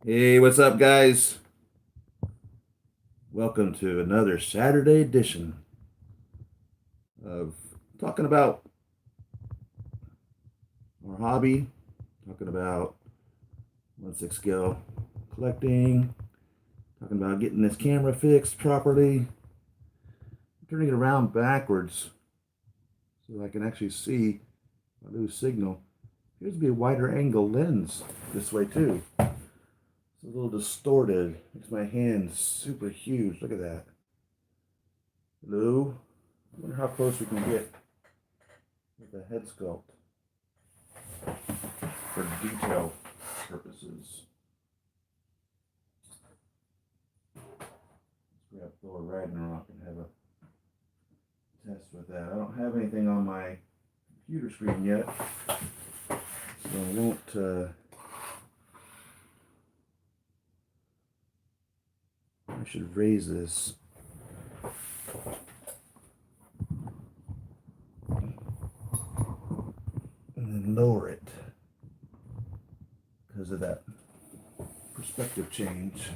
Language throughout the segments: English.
Hey, what's up, guys? Welcome to another Saturday edition of talking about our hobby, talking about 1/6 scale collecting, talking about getting this camera fixed properly, turning it around backwards so I can actually see my lose signal. Appears to be a wider angle lens this way too. It's a little distorted. Makes my hand super huge. Look at that. Hello? I wonder how close we can get with the head sculpt for detail purposes. Let's grab Thor Ragnarok and have a test with that. I don't have anything on my computer screen yet, so I won't. I should raise this. And then lower it because of that perspective change.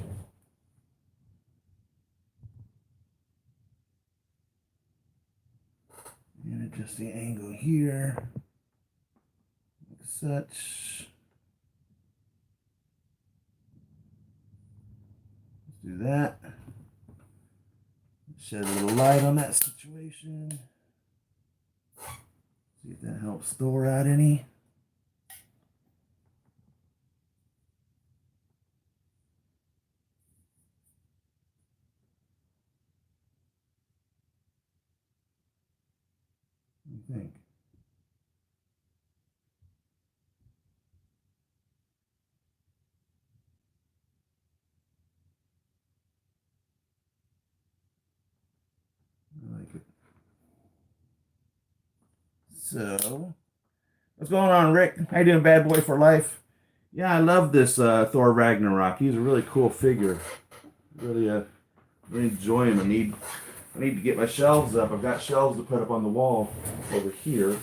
And adjust the angle here, like such. Let's do that. Shed a little light on that situation. See if that helps Thor out any. What do you think? I like it. So, what's going on, Rick? How you doing, bad boy for life? Yeah, I love this Thor Ragnarok. He's a really cool figure. Really enjoy him. I need to get my shelves up. I've got shelves to put up on the wall over here.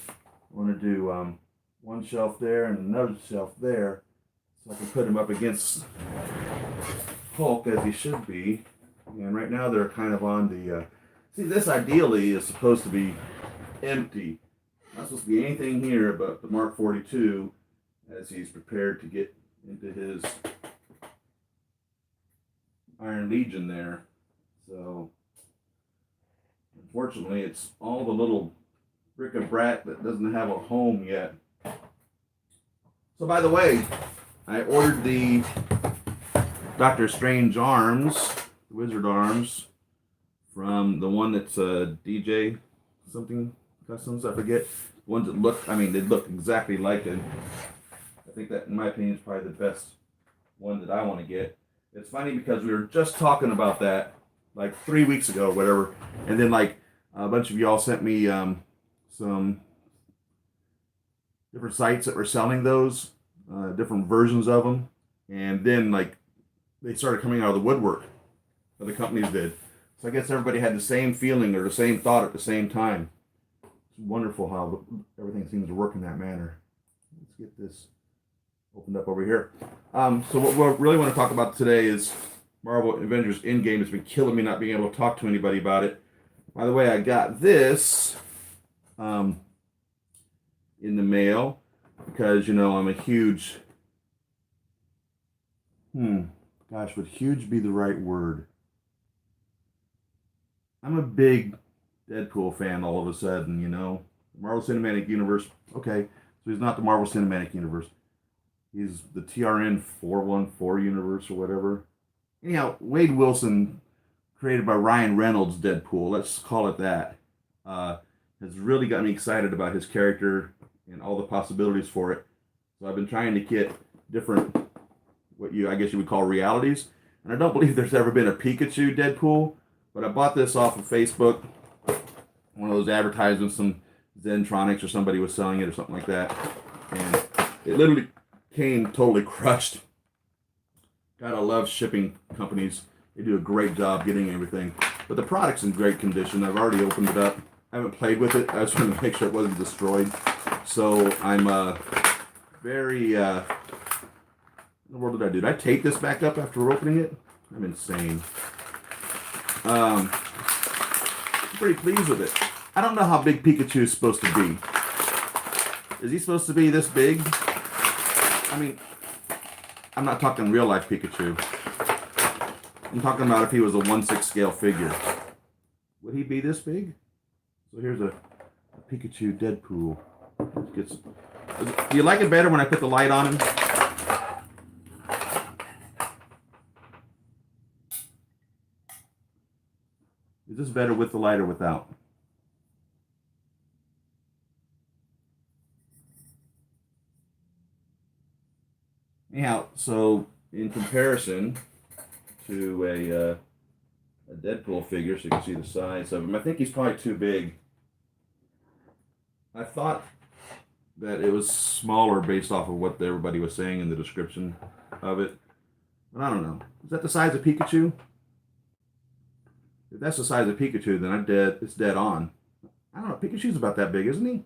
I want to do one shelf there and another shelf there, so I can put him up against Hulk as he should be. And right now they're kind of on the. See, this ideally is supposed to be empty. Not supposed to be anything here but the Mark 42 as he's prepared to get into his Iron Legion there. So, unfortunately, it's all the little bric-a-brac that doesn't have a home yet. So, by the way, I ordered the Doctor Strange arms, the Wizard arms, from the one that's DJ something customs, I forget. Ones that look, I mean, they look exactly like it. I think that, in my opinion, is probably the best one that I want to get. It's funny because we were just talking about that like 3 weeks ago or whatever, and then like a bunch of y'all sent me some different sites that were selling those, different versions of them, and then like they started coming out of the woodwork, or the companies did. So I guess everybody had the same feeling or the same thought at the same time. It's wonderful how everything seems to work in that manner. Let's get this opened up over here. So what we really want to talk about today is Marvel Avengers Endgame. Has been killing me not being able to talk to anybody about it. By the way, I got this in the mail because, you know, I'm a huge, gosh, would huge be the right word? I'm a big Deadpool fan all of a sudden, you know. Marvel Cinematic Universe, okay, so he's not the Marvel Cinematic Universe. He's the TRN 414 universe or whatever. Anyhow, Wade Wilson, created by Ryan Reynolds Deadpool, let's call it that, has really got me excited about his character and all the possibilities for it. So I've been trying to get different, I guess you would call realities. And I don't believe there's ever been a Pikachu Deadpool, but I bought this off of Facebook. One of those advertisements, some Zentronics or somebody was selling it or something like that. And it literally came totally crushed. Gotta love shipping companies. They do a great job getting everything. But the product's in great condition. I've already opened it up. I haven't played with it. I just wanted to make sure it wasn't destroyed. So I'm very the world did I do? Did I tape this back up after opening it? I'm insane. I'm pretty pleased with it. I don't know how big Pikachu is supposed to be. Is he supposed to be this big? I mean, I'm not talking real life Pikachu. I'm talking about if he was a 1/6 scale figure. Would he be this big? So here's a Pikachu Deadpool. Do you like it better when I put the light on him? Is this better with the light or without? Anyhow, so in comparison to a Deadpool figure, so you can see the size of him, I think he's probably too big. I thought that it was smaller based off of what everybody was saying in the description of it. But I don't know. Is that the size of Pikachu? If that's the size of Pikachu, then I'm dead. It's dead on. I don't know. Pikachu's about that big, isn't he?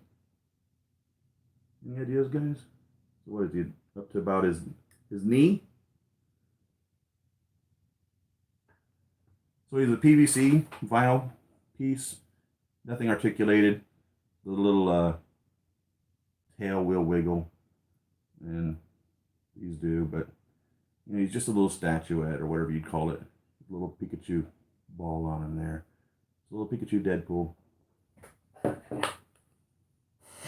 Any ideas, guys? So what is he up to about his knee? So he's a PVC vinyl piece, nothing articulated. The little tail will wiggle, and these do, but you know, he's just a little statuette or whatever you'd call it. A little Pikachu ball on him there. It's a little Pikachu Deadpool.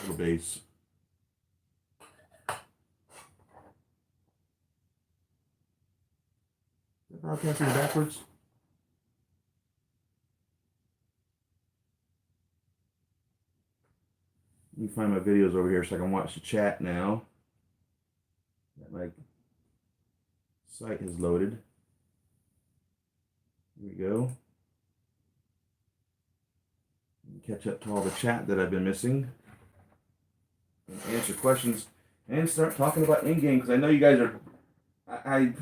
Little base. Is that broadcasting backwards? Let me find my videos over here so I can watch the chat now. My site has loaded. Here we go. Catch up to all the chat that I've been missing. And answer questions and start talking about Endgame, because I know you guys are. I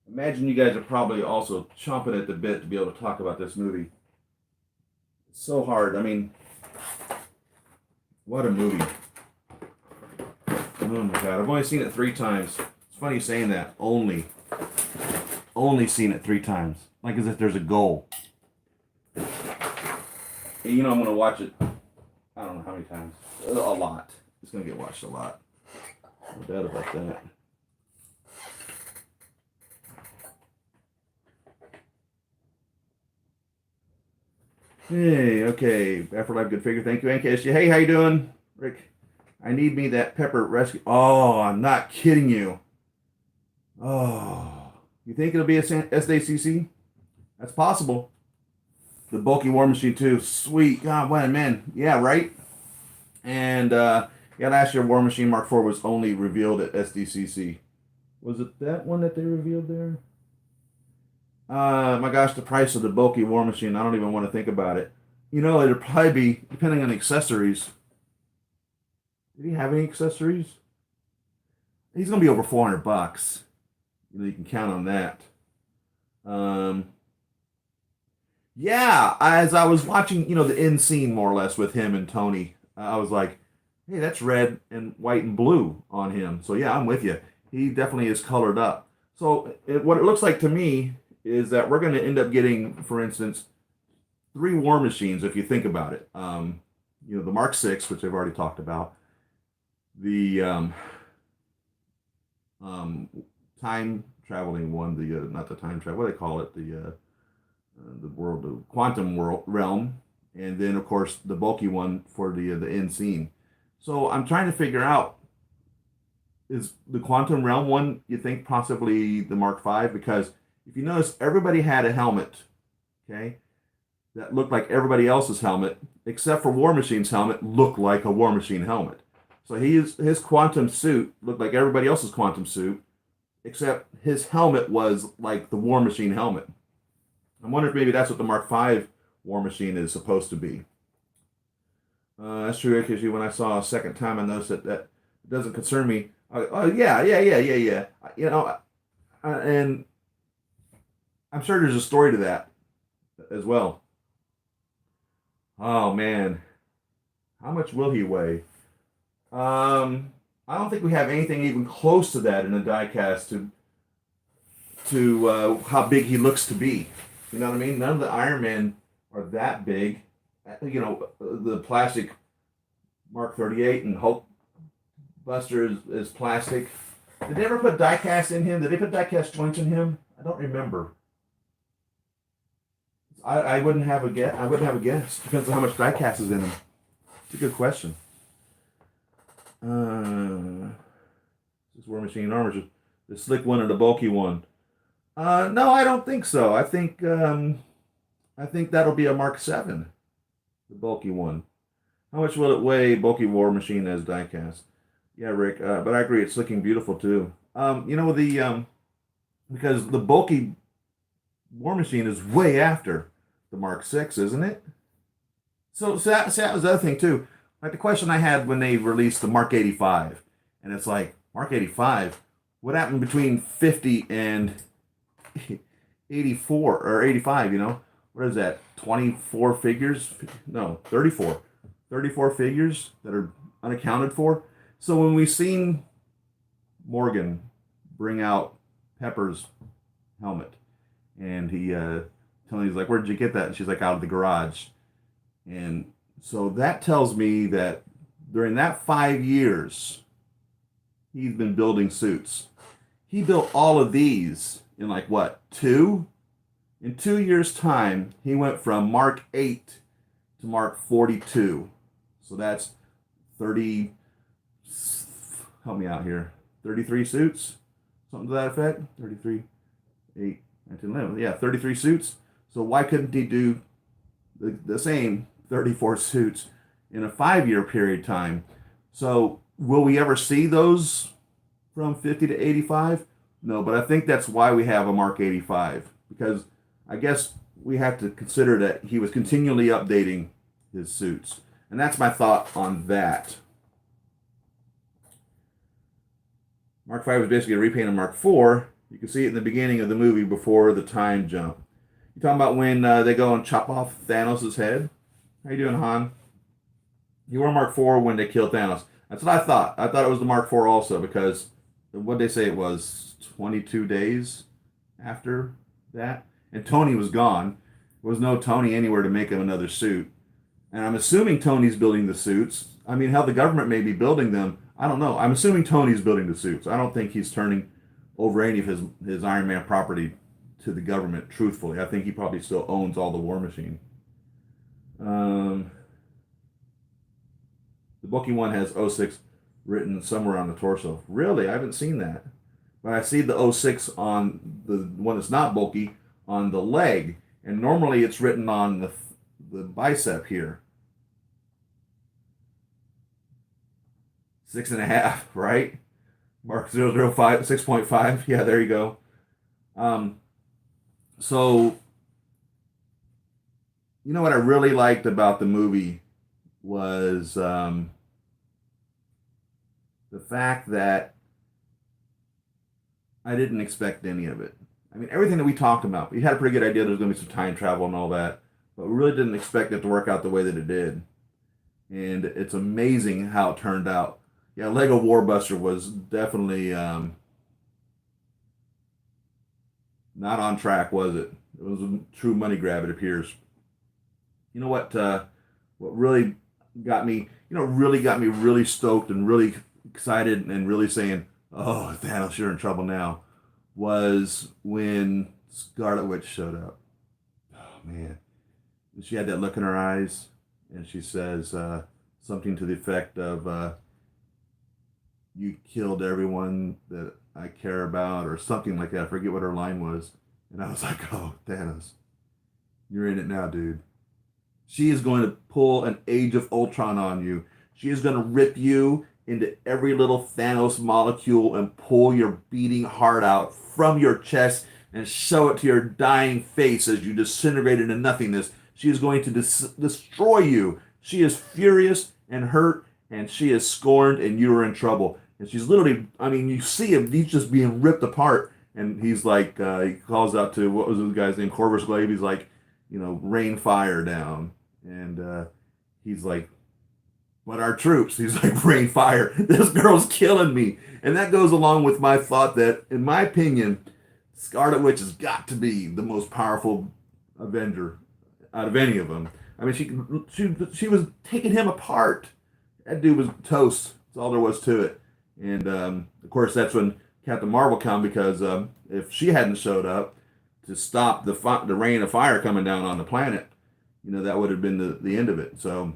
imagine you guys are probably also chomping at the bit to be able to talk about this movie. It's so hard. I mean, what a movie. Oh my god, I've only seen it 3 times. It's funny saying that. Only seen it 3 times. Like as if there's a goal. And you know I'm going to watch it, I don't know how many times. A lot. It's going to get watched a lot. No doubt about that. Hey, okay. Afterlife, good figure. Thank you, NKSG. Hey, how you doing? Rick, I need me that pepper rescue. Oh, I'm not kidding you. Oh, you think it'll be a SDCC? That's possible. The bulky War Machine too. Sweet. God, what, man. Yeah, right? And, yeah, last year War Machine Mark IV was only revealed at SDCC. Was it that one that they revealed there? My gosh, the price of the bulky War Machine, I don't even want to think about it. You know, it'll probably be, depending on accessories. Did he have any accessories? He's going to be over $400. You know, you can count on that. Yeah, as I was watching, you know, the end scene more or less with him and Tony, I was like, hey, that's red and white and blue on him. So yeah, I'm with you. He definitely is colored up. So what it looks like to me is that we're going to end up getting, for instance, 3 War Machines, if you think about it. You know, the Mark VI, which I've already talked about. The time traveling one, the not the time travel, what do they call it? The world, the quantum world realm, and then of course the bulky one for the end scene. So I'm trying to figure out, is the quantum realm one, you think possibly the Mark V? Because if you notice, everybody had a helmet, okay, that looked like everybody else's helmet, except for War Machine's helmet looked like a War Machine helmet. So his quantum suit looked like everybody else's quantum suit, except his helmet was like the War Machine helmet. I'm wondering if maybe that's what the Mark V War Machine is supposed to be. That's true, because when I saw a second time, I noticed that doesn't concern me. Oh, yeah. You know, and I'm sure there's a story to that as well. Oh, man. How much will he weigh? I don't think we have anything even close to that in a diecast to how big he looks to be. You know what I mean? None of the Iron Men are that big. You know, the plastic Mark 38 and Hulk Buster is plastic. Did they ever put diecast in him? Did they put diecast joints in him? I don't remember. I wouldn't have a guess. I wouldn't have a guess. Depends on how much diecast is in him. It's a good question. This War Machine armor, the slick one or the bulky one? No, I don't think so. I think that'll be a Mark 7, the bulky one. How much will it weigh? Bulky War Machine as diecast. Yeah, Rick. But I agree, it's looking beautiful too. You know because the bulky War Machine is way after the Mark 6, isn't it? So that was the other thing too. Like the question I had when they released the Mark 85, and it's like Mark 85. What happened between 50 and 84 or 85? You know, what is that? 24 figures? No, 34. 34 figures that are unaccounted for. So when we seen Morgan bring out Pepper's helmet, and he's like, "Where'd you get that?" And she's like, "Out of the garage." And so that tells me that during that 5 years, he's been building suits. He built all of these in like what, two? In 2 years' time, he went from Mark 8 to Mark 42. So that's 30, help me out here, 33 suits? Something to that effect? 33, 8, 19, 11. Yeah, 33 suits. So why couldn't he do the same 34 suits in a 5 year period of time? So will we ever see those from 50 to 85? No, but I think that's why we have a Mark 85, because I guess we have to consider that he was continually updating his suits. And that's my thought on that. Mark 5 was basically a repaint of Mark 4. You can see it in the beginning of the movie before the time jump. You talking about when they go and chop off Thanos' head? How you doing, Han? You were Mark 4 when they killed Thanos. That's what I thought. I thought it was the Mark 4 also, because what they say it was 22 days after that. And Tony was gone. There was no Tony anywhere to make him another suit. And I'm assuming Tony's building the suits. I mean, how the government may be building them, I don't know. I'm assuming Tony's building the suits. I don't think he's turning over any of his Iron Man property to the government, truthfully. I think he probably still owns all the War Machine. The bulky one has '06 written somewhere on the torso. Really? I haven't seen that. But I see the '06 on the one that's not bulky on the leg. And normally it's written on the bicep here. 6.5, right? Mark 005, 6.5. Yeah, there you go. Um, so, you know what I really liked about the movie was the fact that I didn't expect any of it. I mean, everything that we talked about, we had a pretty good idea there's going to be some time travel and all that, but we really didn't expect it to work out the way that it did. And it's amazing how it turned out. Yeah, Lego Warbuster was definitely not on track, was it? It was a true money grab, it appears. You know what really got me, really got me really stoked and really excited and really saying, "Oh, Thanos, you're in trouble now," was when Scarlet Witch showed up. Oh man, she had that look in her eyes, and she says something to the effect of, "You killed everyone that I care about," or something like that. I forget what her line was, and I was like, "Oh, Thanos, you're in it now, dude." She is going to pull an Age of Ultron on you. She is going to rip you into every little Thanos molecule and pull your beating heart out from your chest and show it to your dying face as you disintegrate into nothingness. She is going to destroy you. She is furious and hurt, and she is scorned, and you are in trouble. And she's literally, I mean, you see him, he's just being ripped apart. And he's like, he calls out to, what was this guy's name? Corvus Glaive. He's like, rain fire down. And he's like, but our troops. He's like, rain fire. This girl's killing me. And that goes along with my thought that, in my opinion, Scarlet Witch has got to be the most powerful Avenger out of any of them. I mean, she was taking him apart. That dude was toast. That's all there was to it. And of course, that's when Captain Marvel come, because if she hadn't showed up to stop the rain of fire coming down on the planet, that would have been the end of it. So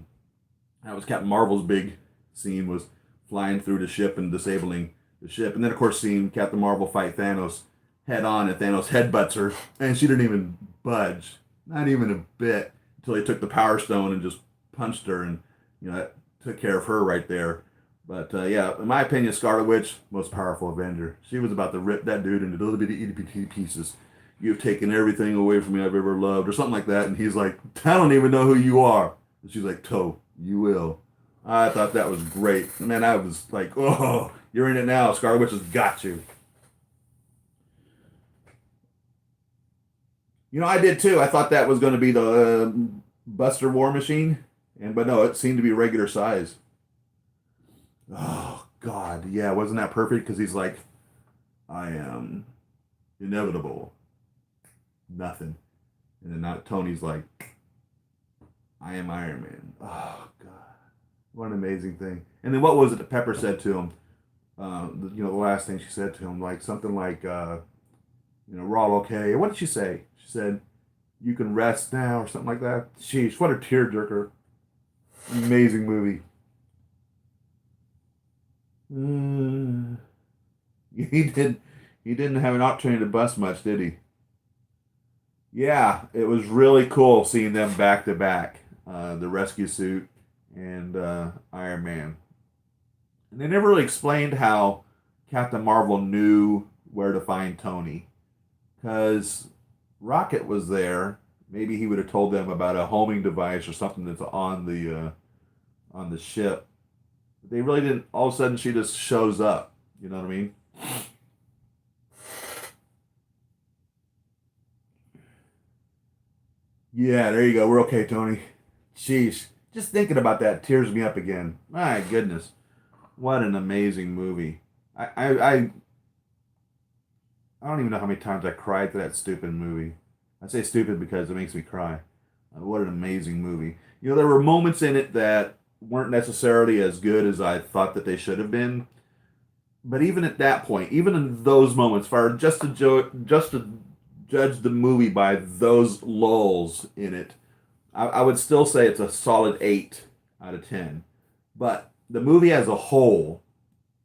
that was Captain Marvel's big scene, was flying through the ship and disabling the ship. And then, of course, seeing Captain Marvel fight Thanos head on, and Thanos headbutts her, and she didn't even budge. Not even a bit, until he took the Power Stone and just punched her, and, that took care of her right there. But, yeah, in my opinion, Scarlet Witch, most powerful Avenger. She was about to rip that dude into little bitty itty bitty pieces. You've taken everything away from me I've ever loved, or something like that. And he's like, I don't even know who you are. And she's like, Toe, you will. I thought that was great. Man, I was like, oh, you're in it now. Scarlet Witch has got you. I did too. I thought that was going to be the Buster War Machine. But no, it seemed to be regular size. Oh, God. Yeah, wasn't that perfect? Because he's like, I am inevitable. Nothing. And then now Tony's like, I am Iron Man. Oh, God. What an amazing thing. And then what was it that Pepper said to him? The last thing she said to him, like something like, we're all okay. What did she say? She said, you can rest now, or something like that. Sheesh, what a tearjerker. Amazing movie. He didn't have an opportunity to bust much, did he? Yeah, it was really cool seeing them back to back, the rescue suit and Iron Man. And they never really explained how Captain Marvel knew where to find Tony, because Rocket was there. Maybe he would have told them about a homing device or something that's on the ship. They really didn't. All of a sudden, she just shows up. You know what I mean? Yeah, there you go. We're okay, Tony. Sheesh. Just thinking about that tears me up again. My goodness. What an amazing movie. I don't even know how many times I cried to that stupid movie. I say stupid because it makes me cry. What an amazing movie. There were moments in it that weren't necessarily as good as I thought that they should have been. But even at that point, even in those moments, for just to judge the movie by those lulls in it, I would still say it's a solid 8 out of 10. But the movie as a whole,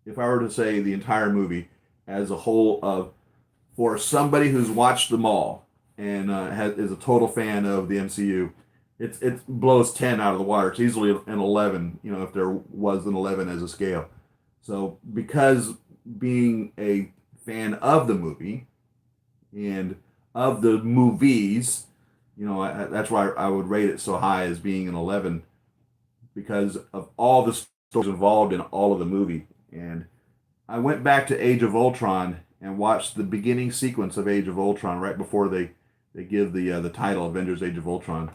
if I were to say the entire movie as a whole, for somebody who's watched them all and is a total fan of the MCU, it blows 10 out of the water. It's easily an 11, if there was an 11 as a scale. So because being a fan of the movie and of the movies, that's why I would rate it so high as being an 11, because of all the stories involved in all of the movie. And I went back to Age of Ultron and watched the beginning sequence of Age of Ultron right before they give the title Avengers Age of Ultron.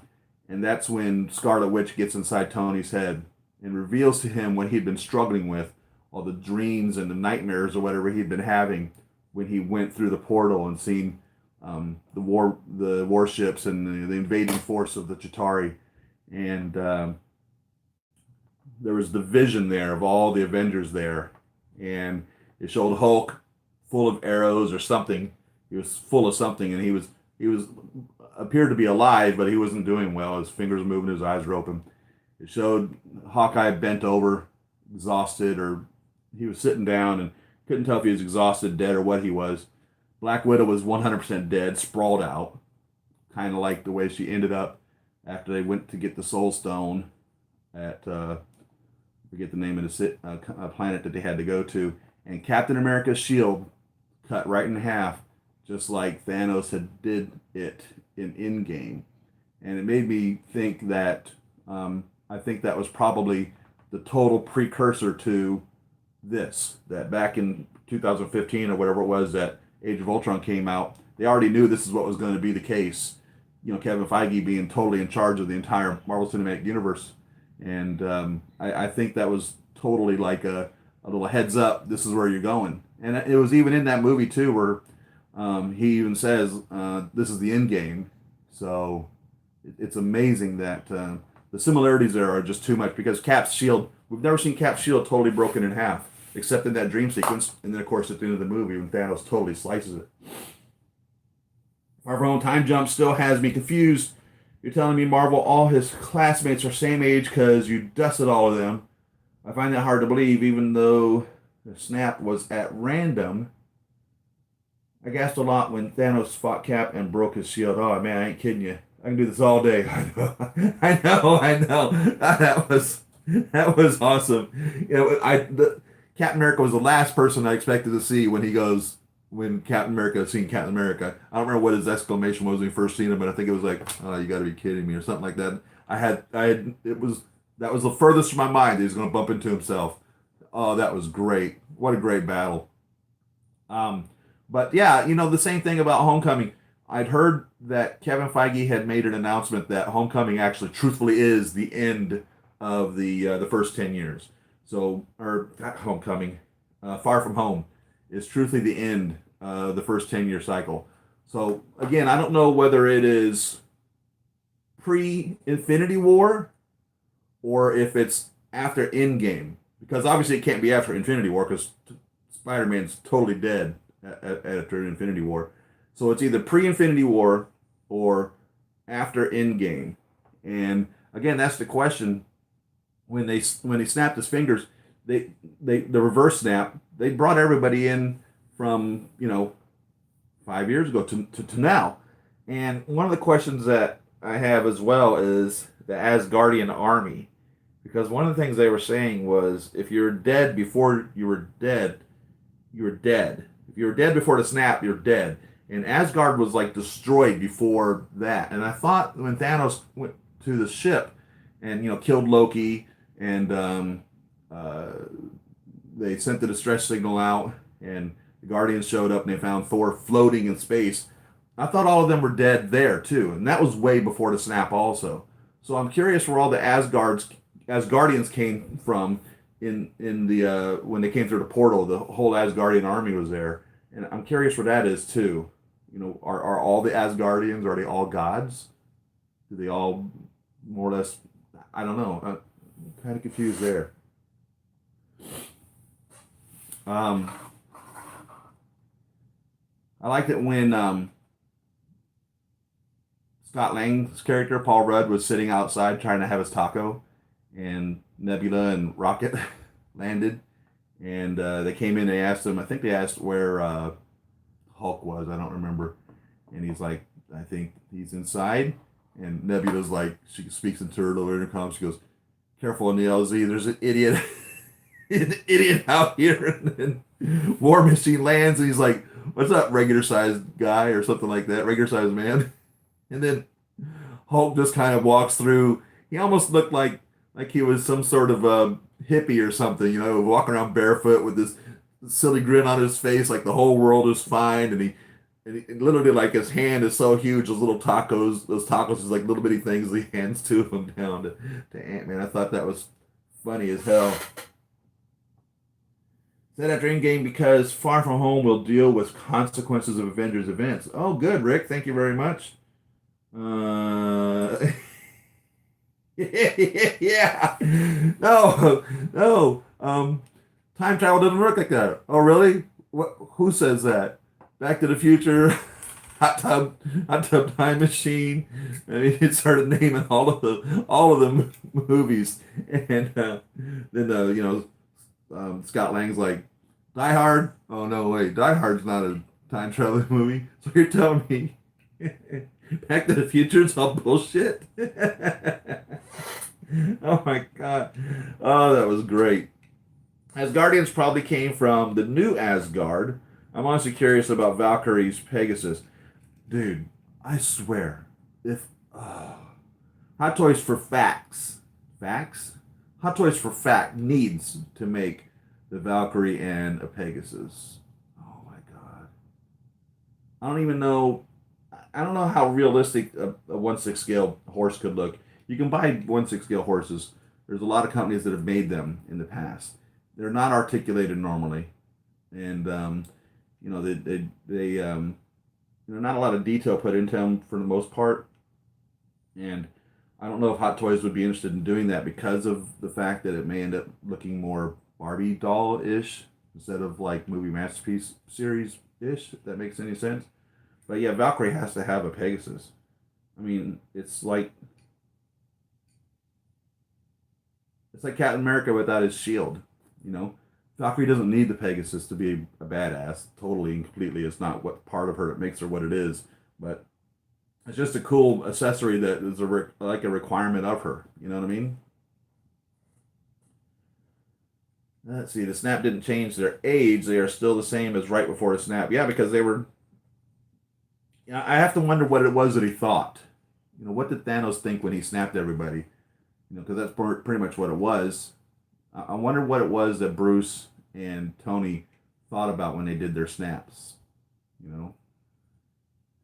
And that's when Scarlet Witch gets inside Tony's head and reveals to him what he'd been struggling with, all the dreams and the nightmares or whatever he'd been having when he went through the portal and seen the warships and the invading force of the Chitauri. And there was the vision there of all the Avengers there. And it showed Hulk full of arrows or something. He was full of something, and he was appeared to be alive, but he wasn't doing well. His fingers were moving, his eyes were open. It showed Hawkeye bent over, exhausted, or he was sitting down and couldn't tell if he was exhausted, dead, or what he was. Black Widow was 100% dead, sprawled out, kind of like the way she ended up after they went to get the Soul Stone at forget the name of the planet that they had to go to. And Captain America's shield cut right in half, just like Thanos did it in Endgame. And it made me think that I think that was probably the total precursor to this. That back in 2015 or whatever it was that Age of Ultron came out, they already knew this is what was going to be the case. Kevin Feige being totally in charge of the entire Marvel Cinematic Universe. And I think that was totally like a little heads up. This is where you're going, and it was even in that movie too, where he even says this is the end game. So it's amazing that the similarities there are just too much because Cap's shield. We've never seen Cap's shield totally broken in half, except in that dream sequence, and then of course at the end of the movie when Thanos totally slices it. Our own time jump still has me confused. You're telling me Marvel, all his classmates are same age because you dusted all of them. I find that hard to believe, even though the snap was at random. I gasped a lot when Thanos fought Cap and broke his shield. Oh man, I ain't kidding you. I can do this all day. I know, I know. That was awesome. You know, Captain America was the last person I expected to see when Captain America seen Captain America. I don't remember what his exclamation was when he first seen him, but I think it was like, "Oh, you got to be kidding me" or something like that. That was the furthest from my mind that he was going to bump into himself. Oh, that was great. What a great battle. Um, but yeah, the same thing about Homecoming. I'd heard that Kevin Feige had made an announcement that Homecoming actually, truthfully, is the end of the first 10 years. So, or not Homecoming, Far From Home is truthfully the end of the first 10-year cycle. So again, I don't know whether it is pre Infinity War or if it's after Endgame, because obviously it can't be after Infinity War because Spider Man's totally dead after Infinity War. So it's either pre Infinity War or after Endgame. And again, that's the question. When he snapped his fingers, they the reverse snap. They brought everybody in from 5 years ago to now. And one of the questions that I have as well is the Asgardian army. Because one of the things they were saying was if you're dead before you were dead, you were dead. If you were dead before the snap, you're dead. And Asgard was like destroyed before that. And I thought when Thanos went to the ship and killed Loki and uh, they sent the distress signal out and the Guardians showed up and they found Thor floating in space. I thought all of them were dead there too, and that was way before the snap also. So I'm curious where all the Asgardians came from in the when they came through the portal. The whole Asgardian army was there, and I'm curious where that is too. Are all the Asgardians, are they all gods? Do they all more or less? I don't know. I'm kind of confused there. Um, I liked it when Scott Lang's character Paul Rudd was sitting outside trying to have his taco, and Nebula and Rocket landed, and they came in. They asked him. I think they asked where Hulk was. I don't remember, and he's like, I think he's inside. And Nebula's like, she speaks into her little intercom. She goes, "Careful, Neil Z. There's an idiot, an idiot out here." And then War Machine lands, and he's like, "What's up, regular sized guy?" or something like that, regular sized man. And then Hulk just kind of walks through. He almost looked like he was some sort of a hippie or something, walking around barefoot with this silly grin on his face, like the whole world is fine. And he literally, like, his hand is so huge, those tacos is like little bitty things. He hands two of them down to Ant-Man. I thought that was funny as hell. Said after Endgame because Far From Home will deal with consequences of Avengers events. Oh, good, Rick. Thank you very much. Uh, yeah. No, no. Time travel doesn't work like that. Oh, really? What? Who says that? Back to the Future, Hot Tub Time Machine. I mean, it started naming all of the movies, and then Scott Lang's like, Die Hard. Oh no, wait, Die Hard's not a time traveling movie. So you're telling me Back to the Future is all bullshit? Oh my god. Oh, that was great. Asgardians probably came from the new Asgard. I'm honestly curious about Valkyrie's Pegasus. Dude, I swear, if Hot Toys for Facts, Hot Toys for Fact needs to make the Valkyrie and a Pegasus. Oh my god, I don't even know. I don't know how realistic a 1/6 scale horse could look. You can buy 1/6 scale horses, There's a lot of companies that have made them in the past. They're not articulated normally, and not a lot of detail put into them for the most part. And I don't know if Hot Toys would be interested in doing that because of the fact that it may end up looking more Barbie doll-ish instead of like movie masterpiece series-ish, if that makes any sense. But yeah, Valkyrie has to have a Pegasus. I mean, it's like Captain America without his shield, you know. Valkyrie doesn't need the Pegasus to be a badass. Totally and completely, it's not what part of her that makes her what it is. But it's just a cool accessory that is like a requirement of her. You know what I mean? Let's see. The snap didn't change their age. They are still the same as right before the snap. Yeah, because they were. I have to wonder what it was that he thought. What did Thanos think when he snapped everybody? Because that's pretty much what it was. I wonder what it was that Bruce and Tony thought about when they did their snaps.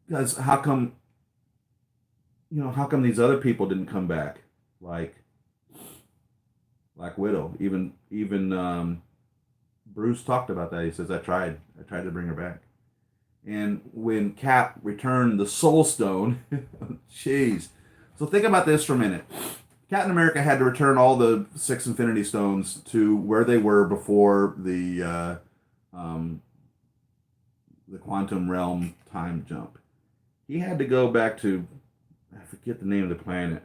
Because how come these other people didn't come back? Like Black Widow. Even Bruce talked about that. He says, I tried to bring her back. And when Cap returned the Soul Stone, jeez. So think about this for a minute. Captain America had to return all the 6 Infinity Stones to where they were before the quantum realm time jump. He had to go back to, I forget the name of the planet,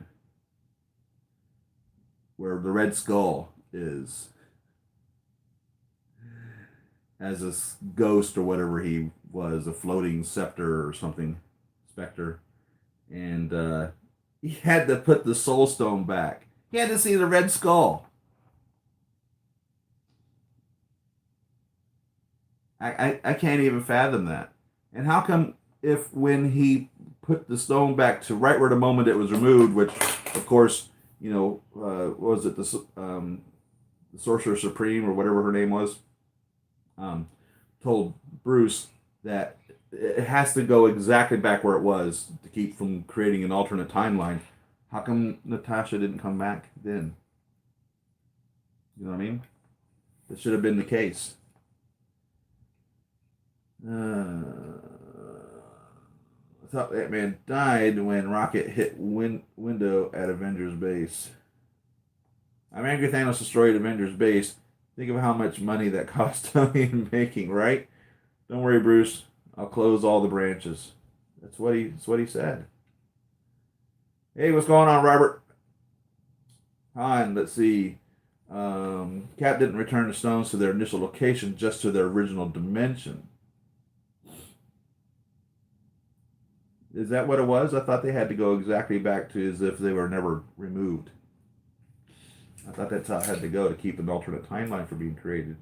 where the Red Skull is, as a ghost or whatever he was, a floating scepter or something, specter. And he had to put the Soul Stone back. He had to see the Red Skull. I can't even fathom that. And how come if when he put the stone back to right where the moment it was removed, which of course, was it the Sorcerer Supreme or whatever her name was, told Bruce that it has to go exactly back where it was to keep from creating an alternate timeline. How come Natasha didn't come back then? You know what I mean? That should have been the case. I thought that man died when Rocket hit window at Avengers base. I'm angry Thanos destroyed Avengers base. Think of how much money that cost Tony in making, right? Don't worry, Bruce. I'll close all the branches. That's what he said. Hey, what's going on, Robert? Han, let's see. Cap didn't return the stones to their initial location, just to their original dimension. Is that what it was? I thought they had to go exactly back to as if they were never removed. I thought that's how it had to go to keep an alternate timeline from being created.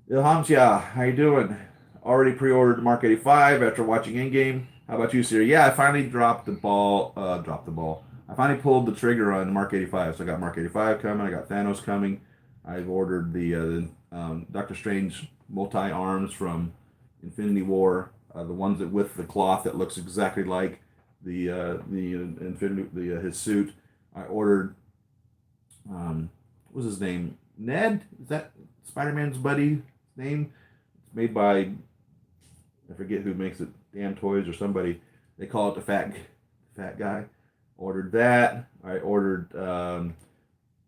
Ilhamsia, how you doing? Already pre-ordered Mark 85 after watching Endgame. How about you, Siri? Yeah, I finally dropped the ball. I finally pulled the trigger on Mark 85. So I got Mark 85 coming. I got Thanos coming. I've ordered the Doctor Strange multi-arms from Infinity War. The ones that with the cloth that looks exactly like the his suit. I ordered. What was his name? Ned? Is that Spider-Man's buddy name? It's made by, I forget who makes it, Damn Toys or somebody. They call it the fat guy. Ordered that. I ordered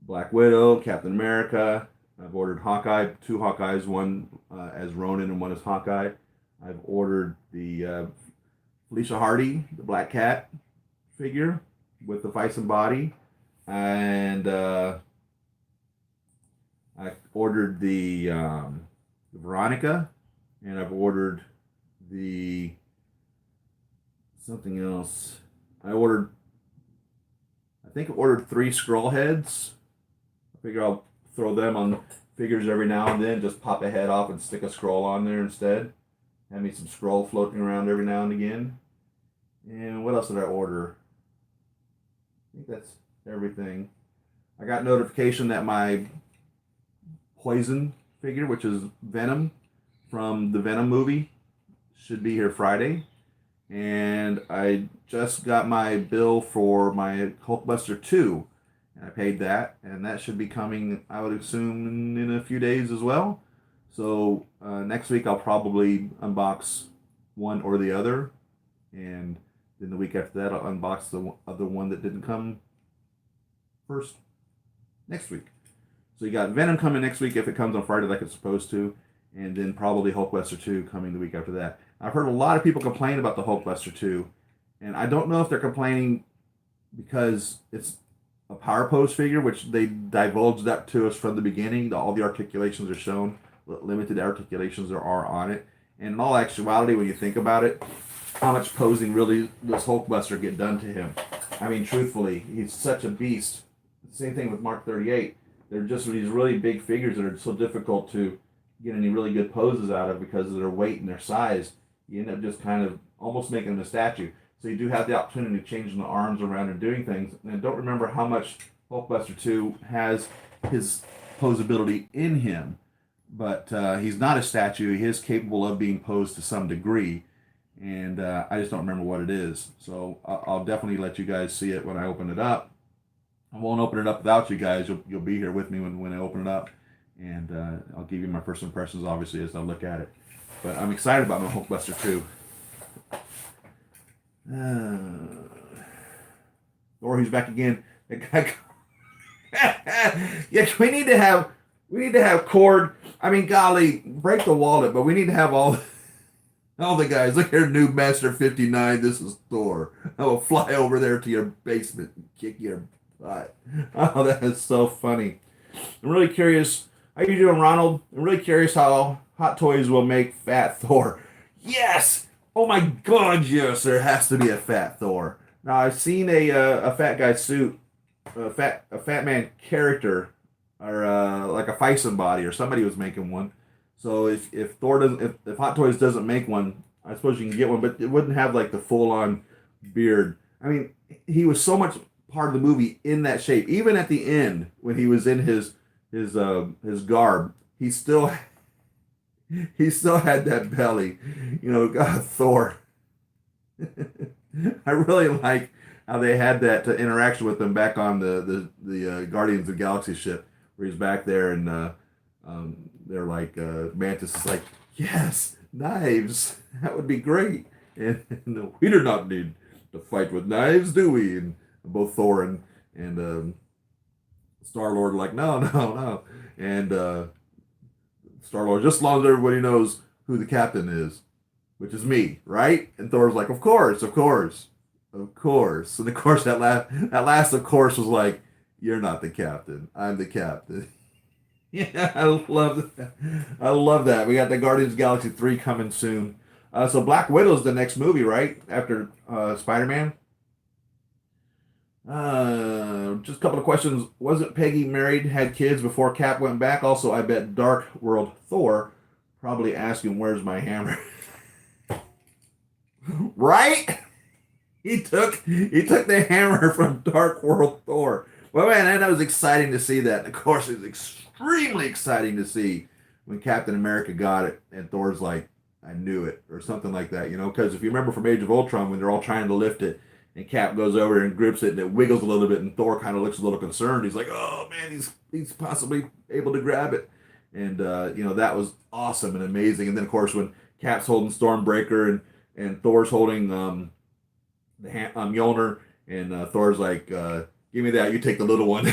Black Widow, Captain America. I've ordered Hawkeye, 2 Hawkeyes, one as Ronin and one as Hawkeye. I've ordered the Felicia Hardy, the Black Cat figure with the Bison body. And I ordered the Veronica, and I've ordered the something else. I think I ordered 3 Skrull heads. I figure I'll throw them on figures every now and then, just pop a head off and stick a Skrull on there instead. Have me some Skrull floating around every now and again. And what else did I order? I think that's everything. I got notification that my Poison figure, which is Venom from the Venom movie, should be here Friday. And I just got my bill for my Hulkbuster 2. and I paid that, and that should be coming, I would assume, in a few days as well. So next week I'll probably unbox one or the other, and then the week after that I'll unbox the other one that didn't come first next week. So you got Venom coming next week if it comes on Friday like it's supposed to, and then probably Hulkbuster 2 coming the week after that. I've heard a lot of people complain about the Hulkbuster 2, and I don't know if they're complaining because it's a power pose figure, which they divulged that to us from the beginning. All the articulations are shown, limited articulations there are on it. And in all actuality, when you think about it, how much posing really does Hulkbuster get done to him? I mean, truthfully, he's such a beast. Same thing with Mark 38. They're just these really big figures that are so difficult to get any really good poses out of because of their weight and their size. You end up just kind of almost making them a statue. So you do have the opportunity of changing the arms around and doing things. And I don't remember how much Hulkbuster 2 has his posability in him, but he's not a statue. He is capable of being posed to some degree, and I just don't remember what it is. So I'll definitely let you guys see it when I open it up. I won't open it up without you guys. You'll be here with me when I open it up, and I'll give you my first impressions, obviously, as I look at it. But I'm excited about my Hulkbuster 2. Or he's back again. Yeah, we need to have Cord. I mean, golly, break the wallet, but we need to have all the guys. Look here, Noob Master 59. This is Thor. I will fly over there to your basement and kick your butt. Oh, that is so funny. I'm really curious. How you doing, Ronald? I'm really curious how Hot Toys will make Fat Thor. Yes. Oh my God, yes, there has to be a Fat Thor. Now I've seen a fat guy suit, a fat man character, or like a Fison body, or somebody was making one. So if Thor doesn't, if Hot Toys doesn't make one, I suppose you can get one, but it wouldn't have like the full on beard. I mean, he was so much part of the movie in that shape. Even at the end when he was in his garb, he still had that belly. You know, God, Thor. I really like how they had that interaction with him back on the Guardians of the Galaxy ship, where he's back there and they're like, Mantis is like, yes, knives, that would be great. And we do not need to fight with knives, do we? And both Thor and Star-Lord are like, no, no, no. And Star-Lord, just as long as everybody knows who the captain is, which is me, right? And Thor's like, of course, of course, of course. And of course, that last of course was like, you're not the captain, I'm the captain. Yeah, I love that. I love that. We got the Guardians of the Galaxy 3 coming soon. So Black Widow's the next movie, right? After Spider-Man. Just a couple of questions. Wasn't Peggy married, had kids before Cap went back? Also, I bet Dark World Thor probably asking, where's my hammer? Right? He took the hammer from Dark World Thor. Well, man, that was exciting to see that. Of course, it was extremely exciting to see when Captain America got it, and Thor's like, I knew it, or something like that, you know? Because if you remember from Age of Ultron, when they're all trying to lift it, and Cap goes over and grips it, and it wiggles a little bit, and Thor kind of looks a little concerned. He's like, "Oh man, he's possibly able to grab it," and you know, that was awesome and amazing. And then of course when Cap's holding Stormbreaker and Thor's holding Mjolnir, and Thor's like, "Give me that. You take the little one."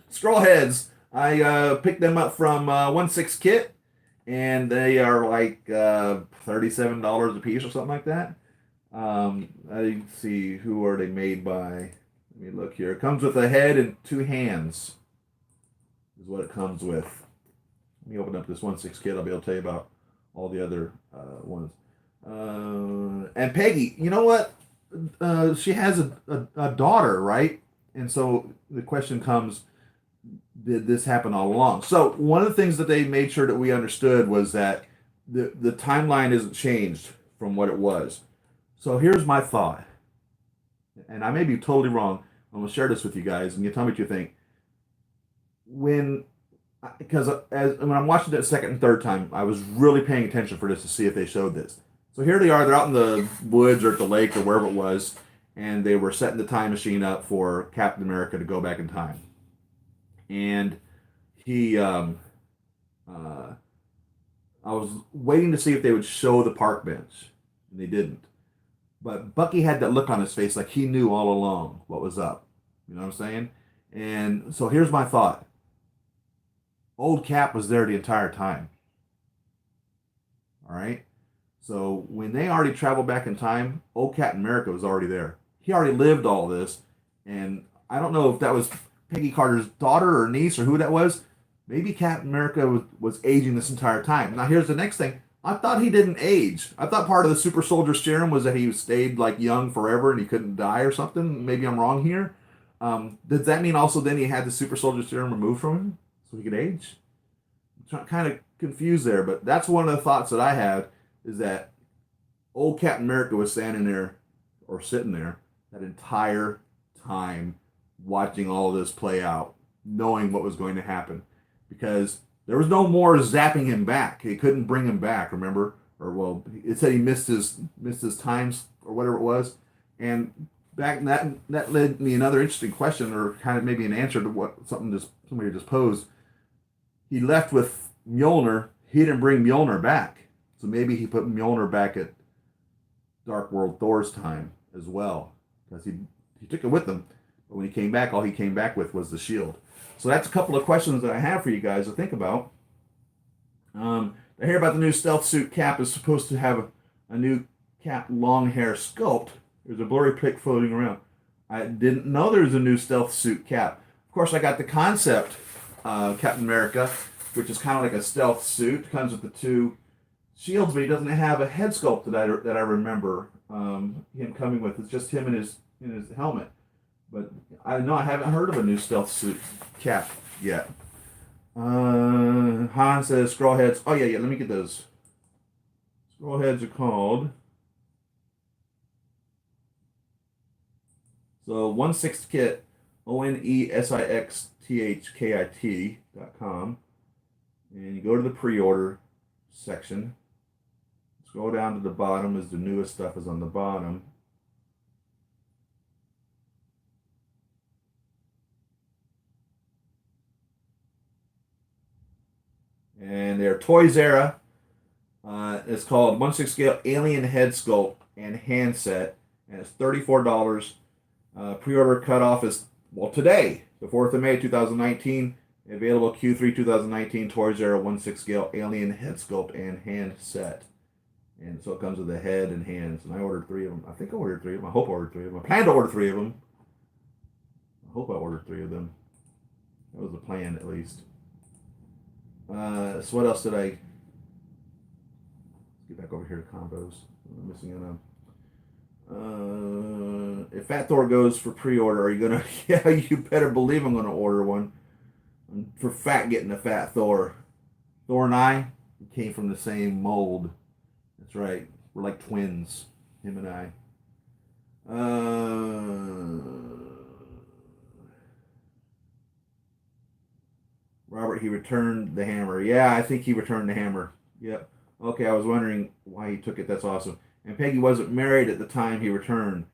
Scroll heads. I picked them up from 1/6 Kit. And they are like $37 a piece or something like that. I see, who are they made by? Let me look here. It comes with a head and 2 hands, is what it comes with. Let me open up this 1/6 Kit. I'll be able to tell you about all the other ones. And Peggy, you know what? She has a daughter, right? And so the question comes, did this happen all along? So one of the things that they made sure that we understood was that the timeline isn't changed from what it was. So here's my thought, and I may be totally wrong. I'm gonna share this with you guys, and you tell me what you think. Because when I'm watching it second and third time, I was really paying attention for this to see if they showed this. So here they are. They're out in the woods or at the lake or wherever it was, and they were setting the time machine up for Captain America to go back in time. And he, I was waiting to see if they would show the park bench, and they didn't. But Bucky had that look on his face like he knew all along what was up. You know what I'm saying? And so here's my thought. Old Cap was there the entire time. All right? So when they already traveled back in time, old Captain America was already there. He already lived all this. And I don't know if that was Peggy Carter's daughter or niece or who that was. Maybe Captain America was aging this entire time. Now here's the next thing. I thought he didn't age. I thought part of the super soldier serum was that he stayed like young forever and he couldn't die or something. Maybe I'm wrong here. Does that mean also then he had the super soldier serum removed from him so he could age? I'm kind of confused there, but that's one of the thoughts that I had is that old Captain America was standing there or sitting there that entire time watching all of this play out, knowing what was going to happen. Because there was no more zapping him back. He couldn't bring him back, remember? Or well, it said he missed his times or whatever it was. And back that led me another interesting question, or kind of maybe an answer to what somebody just posed. He left with Mjolnir. He didn't bring Mjolnir back, so maybe he put Mjolnir back at Dark World Thor's time as well, because he took it with him. But when he came back, all he came back with was the shield. So that's a couple of questions that I have for you guys to think about. I hear about the new stealth suit Cap is supposed to have a new Cap long hair sculpt. There's a blurry pic floating around. I didn't know there was a new stealth suit Cap. Of course, I got the concept Captain America, which is kind of like a stealth suit. It comes with the two shields, but he doesn't have a head sculpt that I remember him coming with. It's just him in his helmet. But I haven't heard of a new stealth suit Cap yet. Han says scroll heads. Oh yeah. Let me get those. Scroll heads are called. So 1/6 kit, ONESIXTHKIT.com, and you go to the pre-order section. Scroll down to the bottom as the newest stuff is on the bottom. And they're Toys Era. It's called 1/6 scale alien head sculpt and handset, and it's $34. Pre-order cutoff is today, the 4th of May 2019. Available Q3 2019. Toys Era 1/6 scale alien head sculpt and handset, and so it comes with a head and hands. And I ordered 3 of them. I think I ordered 3 of them. I hope I ordered 3 of them. I plan to order 3 of them. I hope I ordered 3 of them. That was the plan, at least. So what else did I get back over here to combos? I'm missing it. If Fat Thor goes for pre-order, are you gonna? Yeah, you better believe I'm gonna order one. I'm for fat getting a Fat Thor. Thor and I came from the same mold. That's right. We're like twins. Him and I. Robert, he returned the hammer. Yeah, I think he returned the hammer. Yep. Okay, I was wondering why he took it. That's awesome. And Peggy wasn't married at the time he returned.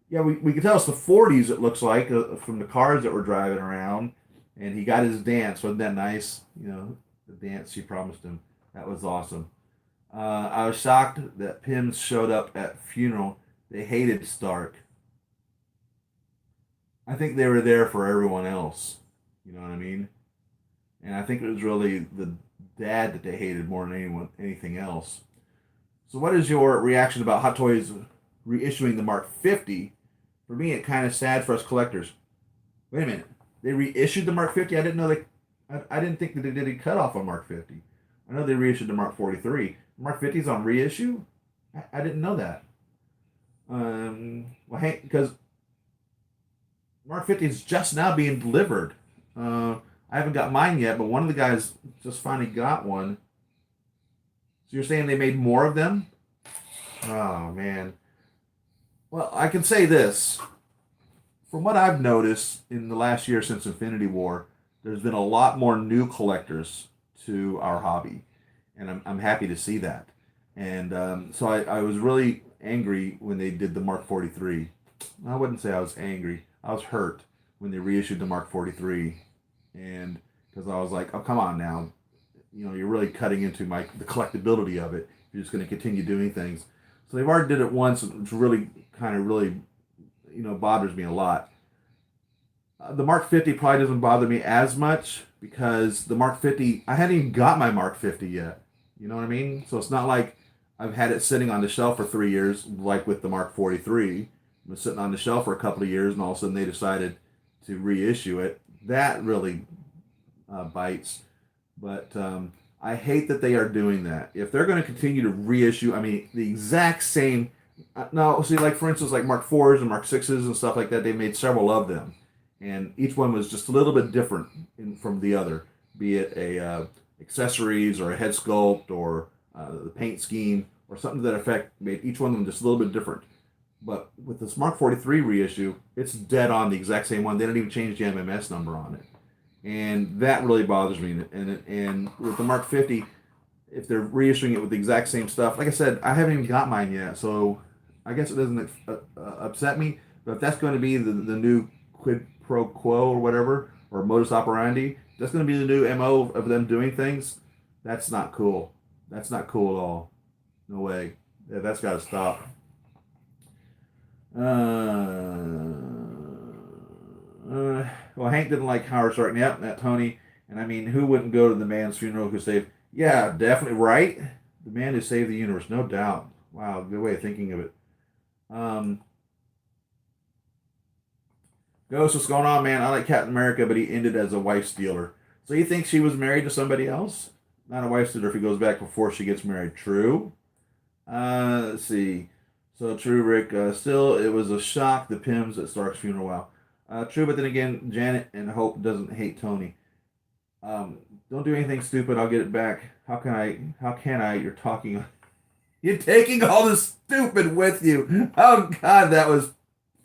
Yeah, we could tell it's the 40s, it looks like, from the cars that were driving around. And he got his dance. Wasn't that nice? You know, the dance she promised him. That was awesome. I was shocked that Pims showed up at funeral. They hated Stark. I think they were there for everyone else. You know what I mean? And I think it was really the dad that they hated more than anything else. So what is your reaction about Hot Toys reissuing the Mark 50? For me, it's kind of sad for us collectors. Wait a minute. They reissued the Mark 50? I didn't know I didn't think that they did a cutoff on Mark 50. I know they reissued the Mark 43. Mark 50 is on reissue? I didn't know that. Well, hey, because Mark 50 is just now being delivered. I haven't got mine yet, but one of the guys just finally got one. So you're saying they made more of them? Oh, man. Well, I can say this. From what I've noticed in the last year since Infinity War, there's been a lot more new collectors to our hobby. And I'm happy to see that. And so I was really angry when they did the Mark 43. I wouldn't say I was angry. I was hurt when they reissued the Mark 43, and because I was like, oh come on now, you're really cutting into the collectability of it. You're just going to continue doing things. So they've already did it once, which really kind of really bothers me a lot. The Mark 50 probably doesn't bother me as much because the Mark 50, I hadn't even got my Mark 50 yet. You know what I mean? So it's not like I've had it sitting on the shelf for 3 years, like with the Mark 43. It was sitting on the shelf for a couple of years, and all of a sudden they decided to reissue it. That really bites. But I hate that they are doing that. If they're going to continue to reissue, I mean, the exact same. No, see, like for instance, like Mark 4s and Mark 6s and stuff like that, they made several of them. And each one was just a little bit different from the other, be it a accessories or a head sculpt or the paint scheme or something to that effect, made each one of them just a little bit different. But with this Mark 43 reissue, it's dead on the exact same one. They didn't even change the MMS number on it. And that really bothers me. And with the Mark 50, if they're reissuing it with the exact same stuff, like I said, I haven't even got mine yet, so I guess it doesn't upset me. But if that's going to be the new quid pro quo or whatever, or modus operandi, that's going to be the new MO of them doing things. That's not cool. That's not cool at all. No way. Yeah, that's got to stop. Well, Hank didn't like Howard Stark. Yep, that Tony. And I mean, who wouldn't go to the man's funeral who saved? Yeah, definitely right. The man who saved the universe, no doubt. Wow, good way of thinking of it. Um, Ghost, what's going on, man? I like Captain America, but he ended as a wife stealer. So you think she was married to somebody else? Not a wife stealer if he goes back before she gets married. True. Let's see. So true, Rick. Still, it was a shock. The Pims at Stark's funeral. Wow. True, but then again, Janet and Hope doesn't hate Tony. Don't do anything stupid. I'll get it back. How can I? How can I? You're talking. You're taking all the stupid with you. Oh God, that was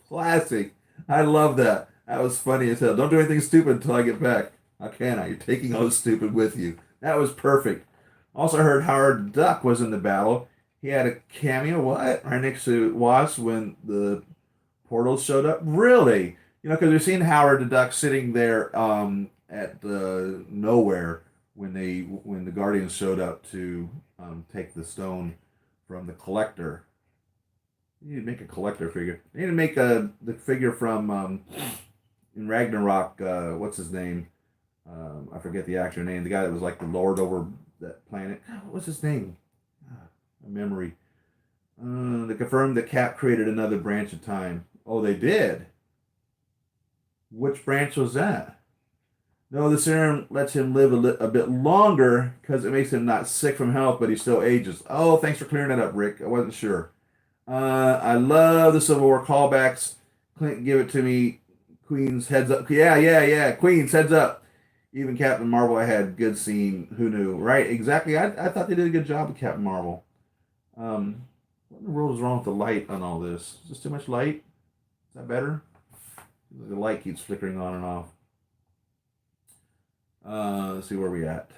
classic. I love that. That was funny as hell. Don't do anything stupid until I get back. How can I? You're taking all the stupid with you. That was perfect. Also heard Howard Duck was in the battle. He had a cameo. What? Right next to Wasp when the portals showed up. Really? Because we've seen Howard the Duck sitting there at the nowhere when the Guardians showed up to take the stone from the Collector. You need to make a Collector figure. You need to make the figure from in Ragnarok. What's his name? I forget the actor name. The guy that was like the Lord over that planet. What's his name? A memory. They confirmed that Cap created another branch of time. Oh, they did. Which branch was that? No, the serum lets him live a bit longer because it makes him not sick from health, but he still ages. Oh, thanks for clearing that up, Rick. I wasn't sure. I love the Civil War callbacks. Clint, give it to me. Queen's heads up. Yeah, yeah, yeah. Queen's heads up. Even Captain Marvel, I had good scene. Who knew? Right? Exactly. I thought they did a good job with Captain Marvel. What in the world is wrong with the light on all this? Is this too much light? Is that better? The light keeps flickering on and off. Let's see where we at.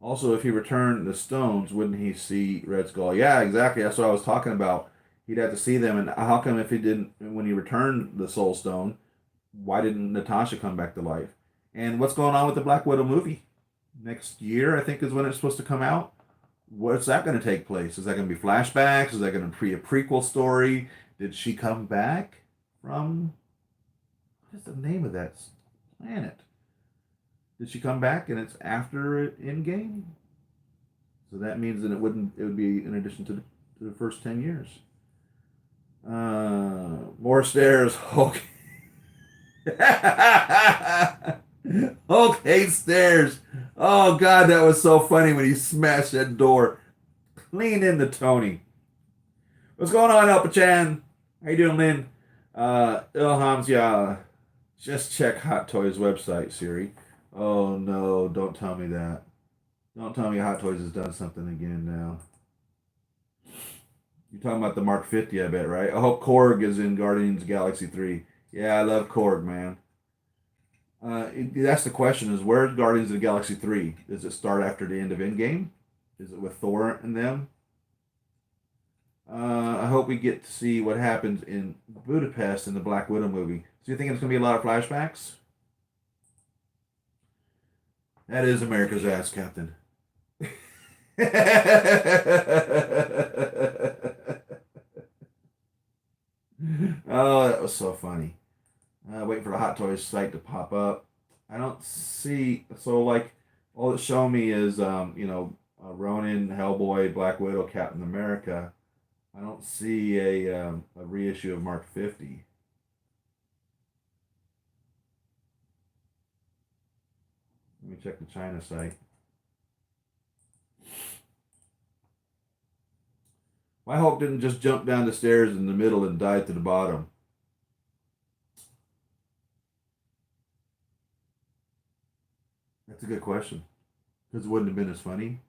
Also, if he returned the stones, wouldn't he see Red Skull? Yeah, exactly. That's what I was talking about. He'd have to see them. And how come if he didn't, when he returned the Soul Stone, why didn't Natasha come back to life? And what's going on with the Black Widow movie? Next year, I think, is when it's supposed to come out. What's that going to take place? Is that going to be flashbacks? Is that going to be a prequel story? Did she come back from? What is the name of that planet? Did she come back and it's after Endgame? So that means that it would be in addition to the first 10 years. More stairs. Okay. Okay, stairs. Oh God, that was so funny when he smashed that door clean into Tony. What's going on, Elpa-chan? How you doing, Lynn? Ilham's, yeah. Just check Hot Toys website, Siri. Oh no, don't tell me that. Don't tell me Hot Toys has done something again now. You're talking about the Mark 50, I bet, right? I hope Korg is in Guardians of the Galaxy 3. Yeah, I love Korg, man. That's the question, is where's Guardians of the Galaxy 3? Does it start after the end of Endgame? Is it with Thor and them? I hope we get to see what happens in Budapest in the Black Widow movie. So you think it's going to be a lot of flashbacks? That is America's ass, Captain. Oh, that was so funny. Waiting for the Hot Toys site to pop up. I don't see. So, like, all it's showing me is, Ronin, Hellboy, Black Widow, Captain America. I don't see a reissue of Mark 50. Let me check the China site. My Hulk didn't just jump down the stairs in the middle and dive to the bottom. That's a good question. Because it wouldn't have been as funny.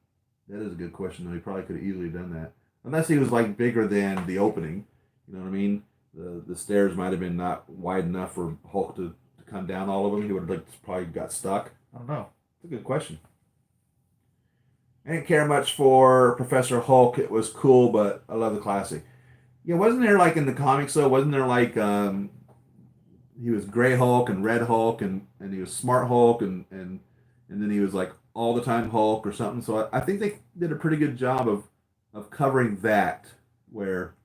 That is a good question, though. He probably could have easily done that. Unless he was like bigger than the opening. You know what I mean? The stairs might have been not wide enough for Hulk to come down all of them. He would have like probably got stuck. I don't know. It's a good question. I didn't care much for Professor Hulk. It was cool, but I love the classic. Yeah, wasn't there like in the comics though? Wasn't there like he was Gray Hulk and Red Hulk and he was Smart Hulk and then he was like all the time Hulk or something. So I think they did a pretty good job of covering that where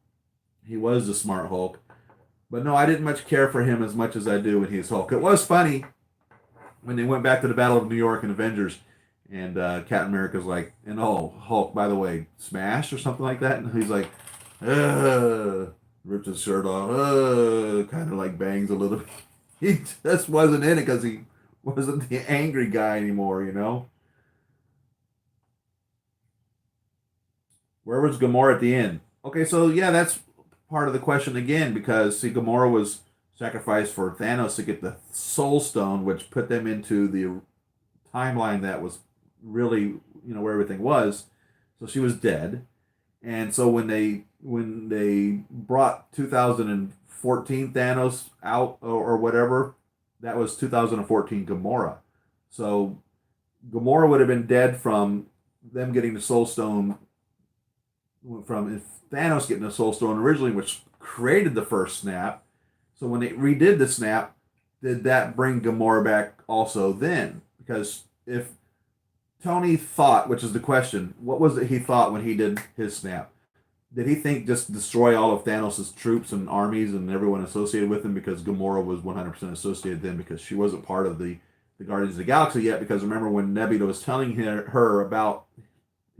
he was the Smart Hulk. But no, I didn't much care for him as much as I do when he was Hulk. It was funny when they went back to the Battle of New York and Avengers, and Captain America's like, and oh, Hulk, by the way, smash or something like that, and he's like, rips his shirt off, kind of like bangs a little bit. He just wasn't in it because he wasn't the angry guy anymore, you know? Where was Gamora at the end? Okay, so yeah, that's part of the question again because see, Gamora was sacrificed for Thanos to get the Soul Stone, which put them into the timeline that was really where everything was. So she was dead, and so when they brought 2014 Thanos out or whatever, that was 2014 Gamora. So Gamora would have been dead from them getting the Soul Stone from Thanos getting the Soul Stone originally, which created the first snap. So when they redid the snap, did that bring Gamora back also then? Because if Tony thought, which is the question, what was it he thought when he did his snap? Did he think just destroy all of Thanos' troops and armies and everyone associated with him because Gamora was 100% associated then because she wasn't part of the Guardians of the Galaxy yet? Because remember when Nebula was telling her about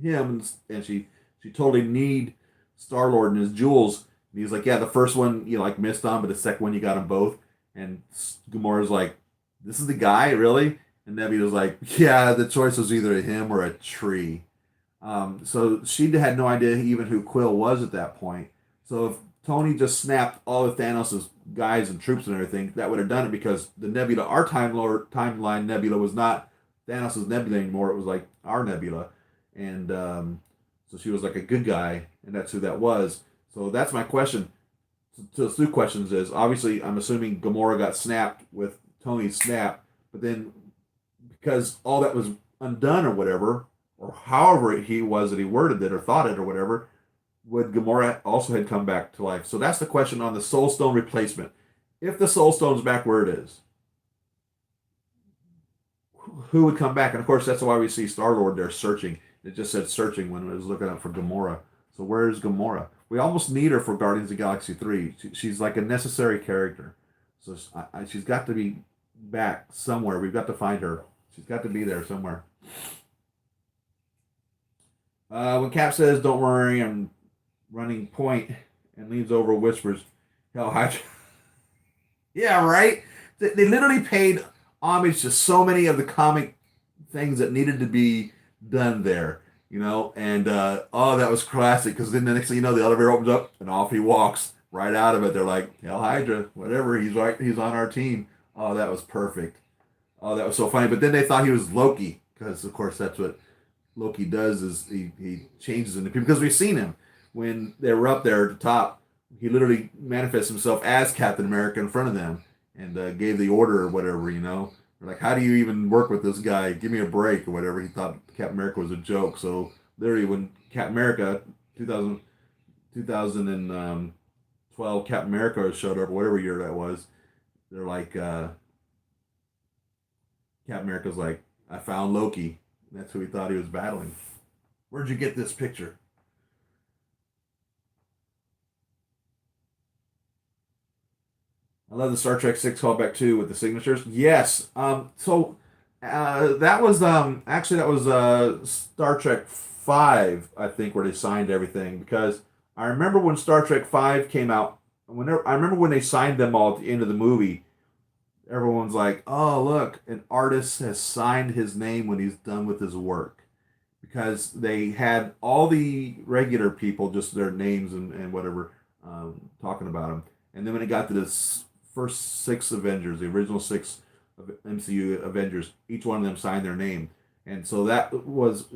him and she totally need Star Lord and his jewels. And he's like, yeah, the first one you like missed on, but the second one you got them both. And Gamora's like, this is the guy, really? And Nebula's like, yeah, the choice was either him or a tree. So she had no idea even who Quill was at that point. So if Tony just snapped all of Thanos' guys and troops and everything, that would have done it because the Nebula, our timeline Nebula, was not Thanos' Nebula anymore. It was like our Nebula. And so she was like a good guy, and that's who that was. So that's my question. So the two questions is obviously I'm assuming Gamora got snapped with Tony's snap, but then because all that was undone or whatever, or however he was that he worded it or thought it or whatever, would Gamora also had come back to life? So that's the question on the Soul Stone replacement. If the Soul Stone's back where it is, who would come back? And of course, that's why we see Star Lord there searching. It just said searching when it was looking up for Gamora. So where is Gamora? We almost need her for Guardians of the Galaxy 3. She's like a necessary character. So she's got to be back somewhere. We've got to find her. She's got to be there somewhere. When Cap says, don't worry, I'm running point, and leans over, whispers, hell, Hydra. Yeah, right? They literally paid homage to so many of the comic things that needed to be done there, and oh, that was classic because then the next thing you know, the elevator opens up and off he walks right out of it. They're like, hell Hydra, whatever, he's right, he's on our team. Oh, that was perfect. Oh, that was so funny. But then they thought he was Loki because, of course, that's what Loki does is he changes into people because we've seen him when they were up there at the top. He literally manifests himself as Captain America in front of them and gave the order or whatever. They're like, how do you even work with this guy? Give me a break or whatever. He thought Captain America was a joke. So literally, when Captain America 2000 2012 Captain America showed up, whatever year that was. They're like, Captain America's like, I found Loki. That's who he thought he was battling. Where'd you get this picture? I love the Star Trek Six callback too with the signatures. Yes. That was actually that was Star Trek Five, I think, where they signed everything because I remember when Star Trek Five came out. Whenever I remember when they signed them all at the end of the movie, everyone's like, "Oh, look, an artist has signed his name when he's done with his work." Because they had all the regular people, just their names and whatever, talking about them. And then when it got to this first six Avengers, the original six MCU Avengers, each one of them signed their name. And so that was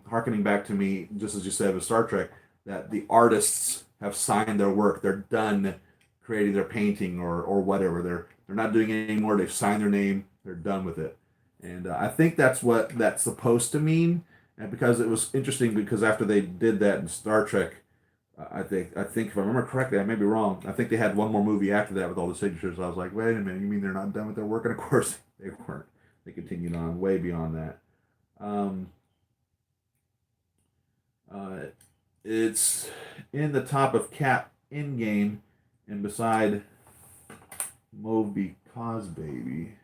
harkening back to me, just as you said with Star Trek, that the artists have signed their work. They're done creating their painting or whatever. They're not doing it anymore. They've signed their name. They're done with it. And I think that's what that's supposed to mean. And because it was interesting, because after they did that in Star Trek, I think if I remember correctly, I may be wrong. I think they had one more movie after that with all the signatures. I was like, wait a minute, you mean they're not done with their work? And of course, they weren't. They continued on way beyond that. Um, uh, it's in the top of Cap Endgame and beside Moby Cause Baby.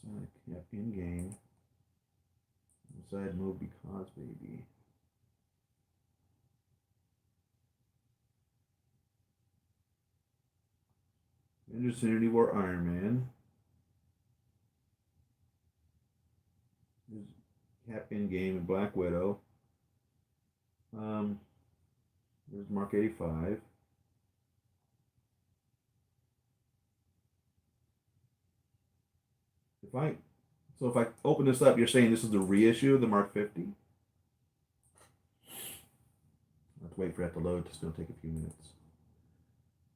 Beside Cap Endgame. Beside Moby Cause Baby. Avengers Infinity War Iron Man. There's Cap Endgame and Black Widow. Um, there's Mark 85. If I open this up, you're saying this is the reissue of the Mark 50? I have to wait for that to load. It's going to take a few minutes.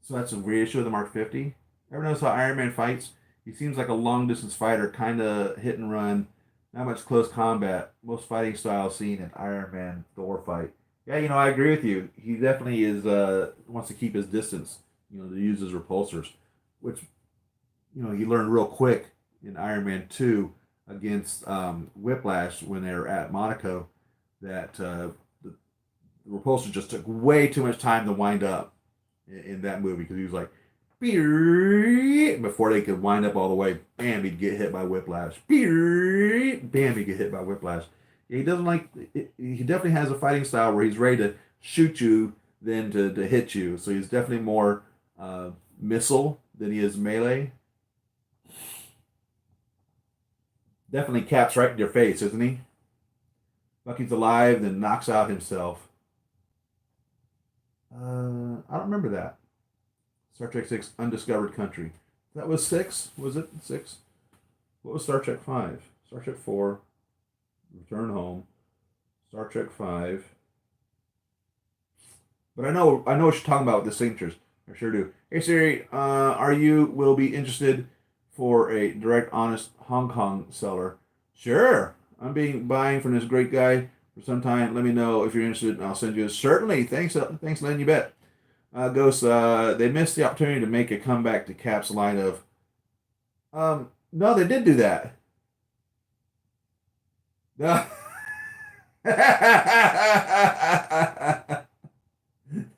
So that's a reissue of the Mark 50. Ever notice how Iron Man fights? He seems like a long distance fighter, kind of hit and run, not much close combat. Most fighting styles seen in Iron Man Thor fight. Yeah, I agree with you. He definitely is wants to keep his distance. To use his repulsors, which he learned real quick in Iron Man 2 against Whiplash when they were at Monaco that the repulsor just took way too much time to wind up in that movie because he was like, before they could wind up all the way, bam, he'd get hit by Whiplash. Bam, he'd get hit by Whiplash. He doesn't like, he definitely has a fighting style where he's ready to shoot you than to hit you. So he's definitely more missile than he is melee. Definitely caps right in your face, isn't he? Bucky's alive, then knocks out himself. I don't remember that. Star Trek 6, Undiscovered Country. That was 6? Was it 6? What was Star Trek 5? Star Trek 4, Return Home. Star Trek 5. But I know what you're talking about with the signatures. I sure do. Hey Siri, are you will be interested for a direct, honest Hong Kong seller? Sure. I'm being buying from this great guy for some time. Let me know if you're interested, and I'll send you. Certainly. Thanks, Len. You bet. Ghost. They missed the opportunity to make a comeback to Cap's line of. No, they did do that. No.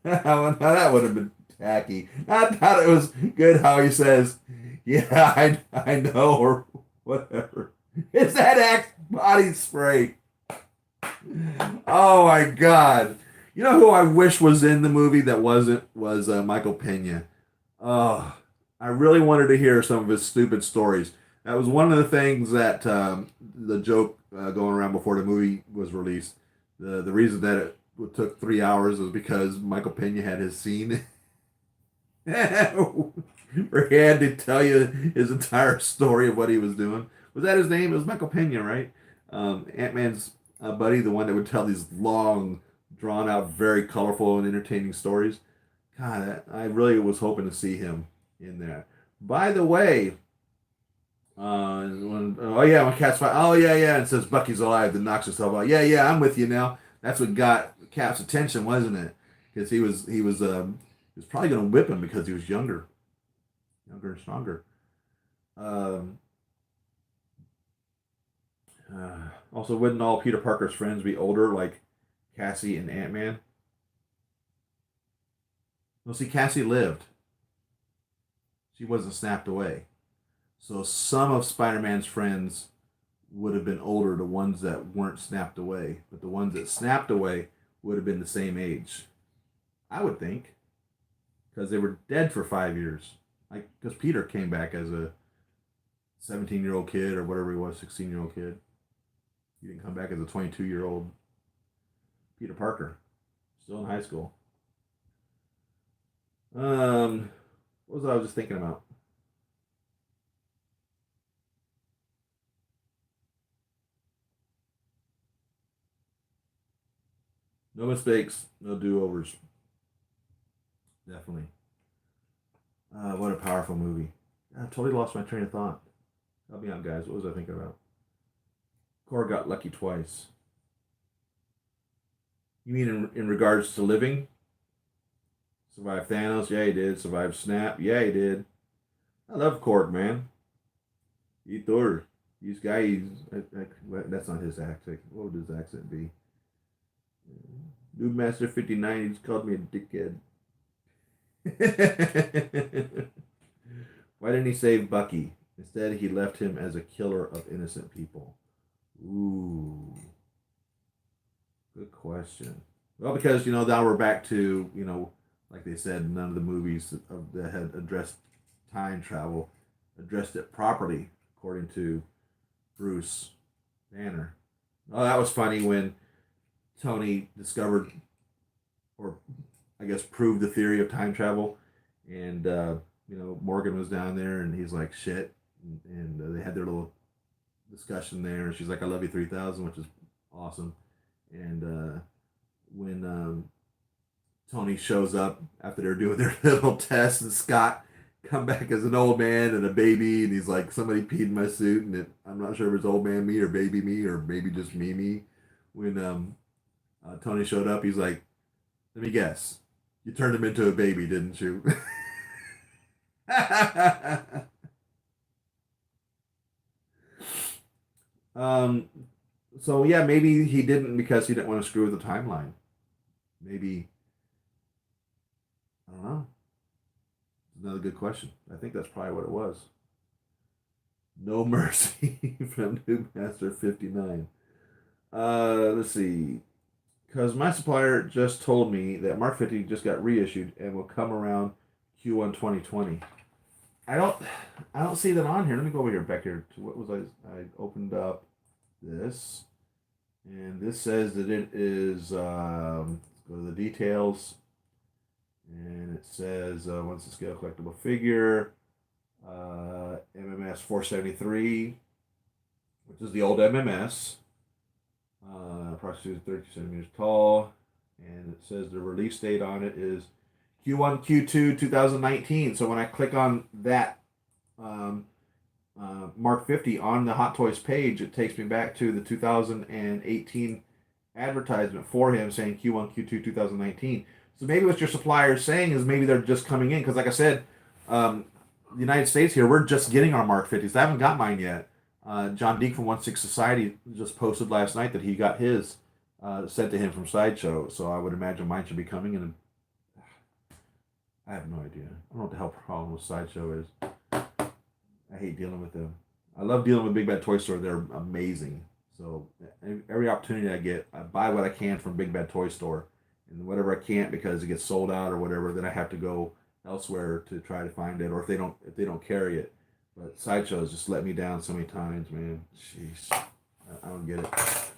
Well, now that would have been tacky. I thought it was good how he says, "Yeah, I know," or whatever. It's that Axe body spray. Oh my God! You know who I wish was in the movie that wasn't was Michael Pena. Oh, I really wanted to hear some of his stupid stories. That was one of the things that the joke going around before the movie was released. The reason that it took 3 hours was because Michael Pena had his scene where he had to tell you his entire story of what he was doing. Was that his name? It was Michael Pena, right? Ant Man's buddy, the one that would tell these long, drawn out, very colorful and entertaining stories. God, I really was hoping to see him in there. By the way, Oh yeah, when Cap's fight. Oh yeah, yeah, and says Bucky's alive, then knocks herself out. Yeah, yeah, I'm with you now. That's what got Cap's attention, wasn't it? Because he was probably gonna whip him because he was younger and stronger. Um, Also, wouldn't all Peter Parker's friends be older, like Cassie and Ant Man? Well, see, Cassie lived. She wasn't snapped away. So some of Spider Man's friends would have been older, the ones that weren't snapped away. But the ones that snapped away would have been the same age, I would think, because they were dead for 5 years. Like, because Peter came back as a 17-year-old kid or whatever he was, 16-year-old kid. He didn't come back as a 22-year-old Peter Parker, still in high school. What was I was just thinking about? No mistakes, no do-overs. Definitely. What a powerful movie. I totally lost my train of thought. Help me out, guys. What was I thinking about? Cora got lucky twice. You mean in regards to living? Survived Thanos? Yeah, he did. Survived Snap? Yeah, he did. I love Korg, man. He Thor. He's guy. That's not his accent. What would his accent be? New Master 59. He's called me a dickhead. Why didn't he save Bucky? Instead, he left him as a killer of innocent people. Ooh, good question. Well, because now we're back to like they said, none of the movies that had addressed time travel addressed it properly, according to Bruce Banner. Oh, that was funny when Tony discovered, or I guess proved the theory of time travel, and Morgan was down there, and he's like, "Shit," and they had their little discussion there, and she's like, "I love you 3000," which is awesome. And when Tony shows up after they're doing their little test, and Scott come back as an old man and a baby, and he's like, "Somebody peed in my suit," and I'm not sure if it's old man me or maybe just me. When Tony showed up, he's like, "Let me guess, you turned him into a baby, didn't you?" um, so yeah, maybe he didn't because he didn't want to screw with the timeline. Maybe I don't know. Another good question. I think that's probably what it was. No Mercy from New Master 59. Let's see. Because my supplier just told me that Mark 50 just got reissued and will come around Q1 2020. I don't I don't see that on here. Let me go over here back here to what was I opened up this, and this says that it is let's go to the details, and it says once the scale collectible figure, MMS 473, which is the old MMS, approximately 32 centimeters tall, and it says the release date on it is Q1, Q2, 2019. So when I click on that um, Mark 50 on the Hot Toys page, it takes me back to the 2018 advertisement for him saying Q1, Q2, 2019. So maybe what your supplier is saying is maybe they're just coming in because, like I said, the United States here, we're just getting our Mark 50s. I haven't got mine yet. John Deek from 1/6 Society just posted last night that he got his sent to him from Sideshow. So I would imagine mine should be coming in. I have no idea. I don't know what the hell problem with Sideshow is. I hate dealing with them. I love dealing with Big Bad Toy Store. They're amazing. So every opportunity I get, I buy what I can from Big Bad Toy Store, and whatever I can't because it gets sold out or whatever, then I have to go elsewhere to try to find it, or if they don't carry it. But Sideshow's just let me down so many times, man. Jeez, I don't get it.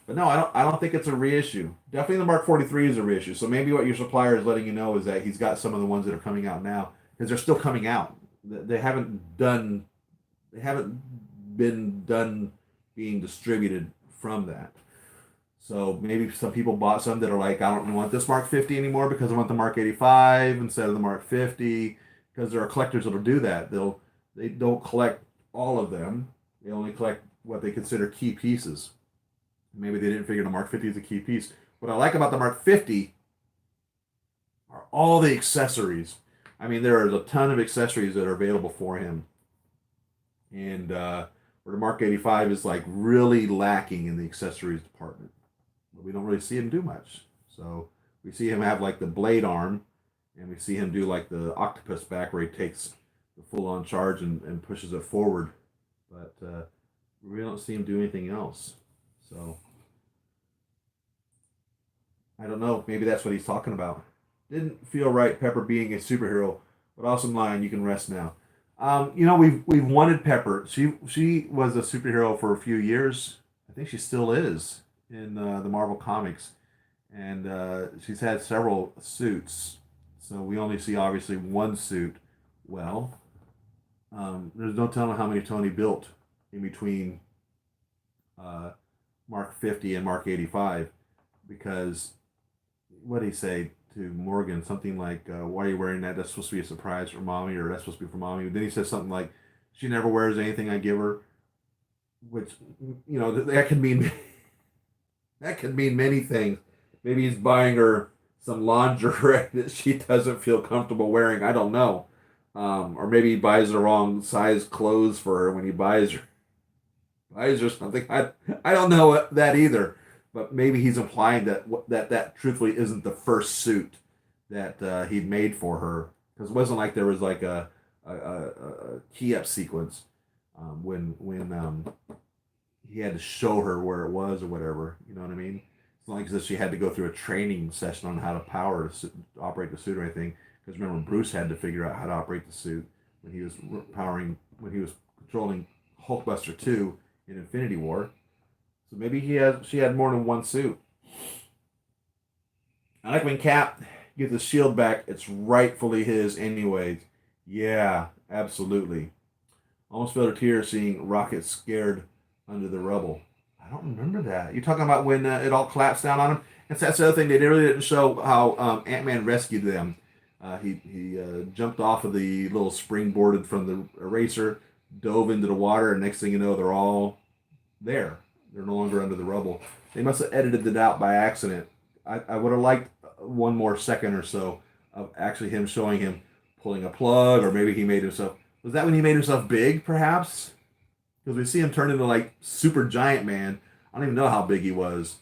But no, I don't think it's a reissue. Definitely the Mark 43 is a reissue. So maybe what your supplier is letting you know is that he's got some of the ones that are coming out now because they're still coming out. They haven't done. They haven't been done being distributed from that. So maybe some people bought some that are like, I don't want this Mark 50 anymore because I want the Mark 85 instead of the Mark 50. Because there are collectors that'll do that. They don't collect all of them. They only collect what they consider key pieces. Maybe they didn't figure the Mark 50 is a key piece. What I like about the Mark 50 are all the accessories. I mean, there are a ton of accessories that are available for him. And where the Mark 85 is like really lacking in the accessories department. But we don't really see him do much. So we see him have like the blade arm, and we see him do like the octopus back where he takes the full on charge and pushes it forward. But we don't see him do anything else. So I don't know. Maybe that's what he's talking about. Didn't feel right, Pepper being a superhero, but awesome line. You can rest now. We've wanted Pepper. She was a superhero for a few years. I think she still is in the Marvel comics, and she's had several suits. So we only see obviously one suit. Well, there's no telling how many Tony built in between Mark 50 and Mark 85, because what did he say to Morgan? Something like, "Why are you wearing that? That's supposed to be a surprise for mommy, or that's supposed to be for mommy." Then he says something like, "She never wears anything I give her," which that could mean that could mean many things. Maybe he's buying her some lingerie that she doesn't feel comfortable wearing. I don't know. Or maybe he buys the wrong size clothes for her when he buys her something. I don't know that either. But maybe he's implying that truthfully isn't the first suit that he'd made for her, because it wasn't like there was like a key up sequence when he had to show her where it was or whatever. You know what I mean? It's not like that she had to go through a training session on how to operate the suit or anything. Because remember, Bruce had to figure out how to operate the suit when he was controlling Hulkbuster 2 in Infinity War. So maybe she had more than one suit. I like when Cap gets the shield back, it's rightfully his anyways. Yeah, absolutely. Almost felt a tear seeing Rocket scared under the rubble. I don't remember that. You're talking about when it all collapsed down on him? That's the other thing. They really didn't show how Ant-Man rescued them. He jumped off of the little springboarded from the eraser, dove into the water, and next thing you know, they're all there. They're no longer under the rubble. They must have edited it out by accident. I would have liked one more second or so of actually him showing him pulling a plug, or maybe he made himself. Was that when he made himself big, perhaps? Because we see him turn into like super giant man. I don't even know how big he was.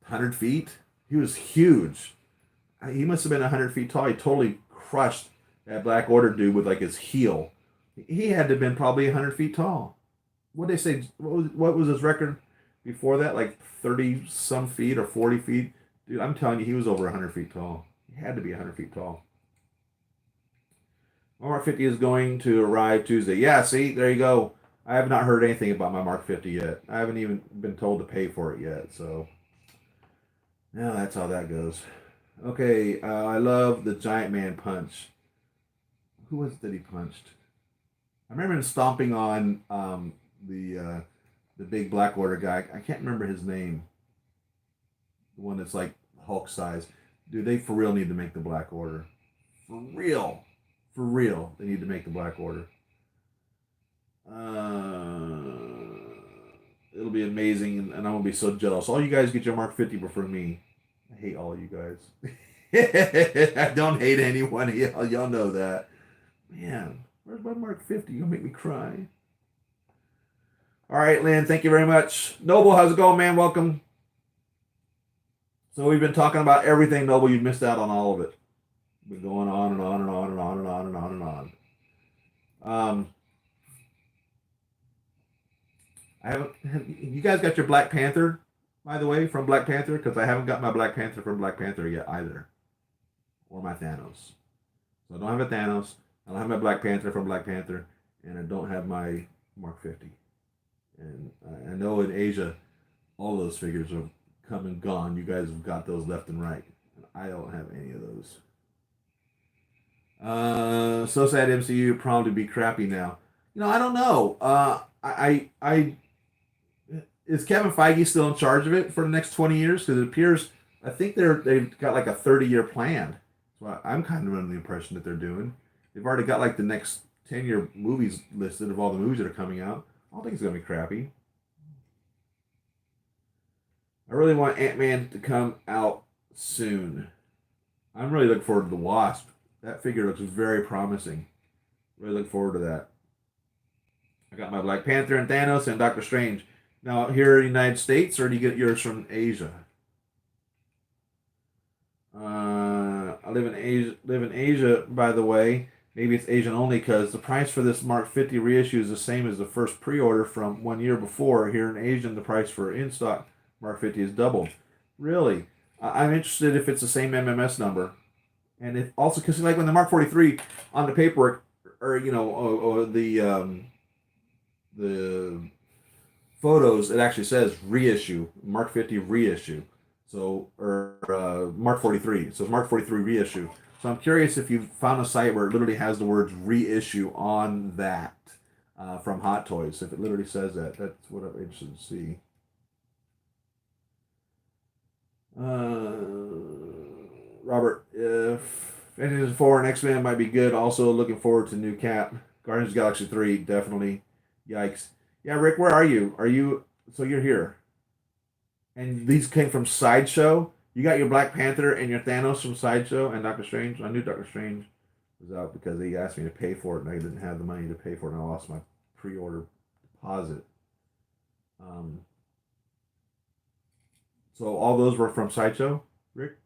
100 feet? He was huge. He must have been 100 feet tall. He totally crushed that Black Order dude with like his heel. He had to have been probably 100 feet tall. What did they say? What was his record before that? Like 30 some feet or 40 feet? Dude, I'm telling you, he was over 100 feet tall. He had to be 100 feet tall. Mark 50 is going to arrive Tuesday. Yeah, see, there you go. I have not heard anything about my Mark 50 yet. I haven't even been told to pay for it yet. So, now that's how that goes. Okay, I love the Giant Man punch. Who was it that he punched? I remember him stomping on the big Black Order guy. I can't remember his name. The one that's like Hulk size. Dude, they for real need to make the Black Order. For real. For real. They need to make the Black Order. It'll be amazing, and I'm going to be so jealous. All you guys get your Mark 50 before me. I hate all you guys. I don't hate anyone. Y'all know that. Man, where's my Mark 50? You're going to make me cry. All right, Lynn, thank you very much. Noble, how's it going, man? Welcome. So we've been talking about everything, Noble. You missed out on all of it. We've been going on and on and on and on and on and on and on. You guys got your Black Panther, by the way, from Black Panther? Because I haven't got my Black Panther from Black Panther yet either. Or my Thanos. So I don't have a Thanos. I don't have my Black Panther from Black Panther. And I don't have my Mark 50. And I know in Asia, all those figures have come and gone. You guys have got those left and right. And I don't have any of those. So sad MCU probably be crappy now. I don't know. I is Kevin Feige still in charge of it for the next 20 years? Because it appears, I think they've got like a 30-year plan. So I'm kind of under the impression that they're doing. They've already got like the next 10-year movies listed of all the movies that are coming out. I don't think it's gonna be crappy. I really want Ant-Man to come out soon. I'm really looking forward to the Wasp. That figure looks very promising. Really look forward to that. I got my Black Panther and Thanos and Doctor Strange. Now, here in the United States, or do you get yours from Asia? I live in Asia. Live in Asia, by the way. Maybe it's Asian only because the price for this Mark 50 reissue is the same as the first pre-order from 1 year before. Here in Asian, the price for in-stock Mark 50 is doubled. Really, I'm interested if it's the same MMS number, and if also because like when the Mark 43 on the paperwork, or or the photos, it actually says reissue, Mark 50 reissue. So, or Mark 43. So it's Mark 43 reissue. So I'm curious if you found a site where it literally has the words reissue on that from Hot Toys. If it literally says that, that's what I'm interested to see. Robert, if Avengers 4 and X-Men might be good. Also looking forward to new Cap. Guardians of the Galaxy 3, definitely. Yikes. Yeah, Rick, where are you? So you're here. And these came from Sideshow. You got your Black Panther and your Thanos from Sideshow and Doctor Strange. I knew Doctor Strange was out because he asked me to pay for it and I didn't have the money to pay for it and I lost my pre-order deposit. Um, so all those were from Sideshow, Rick?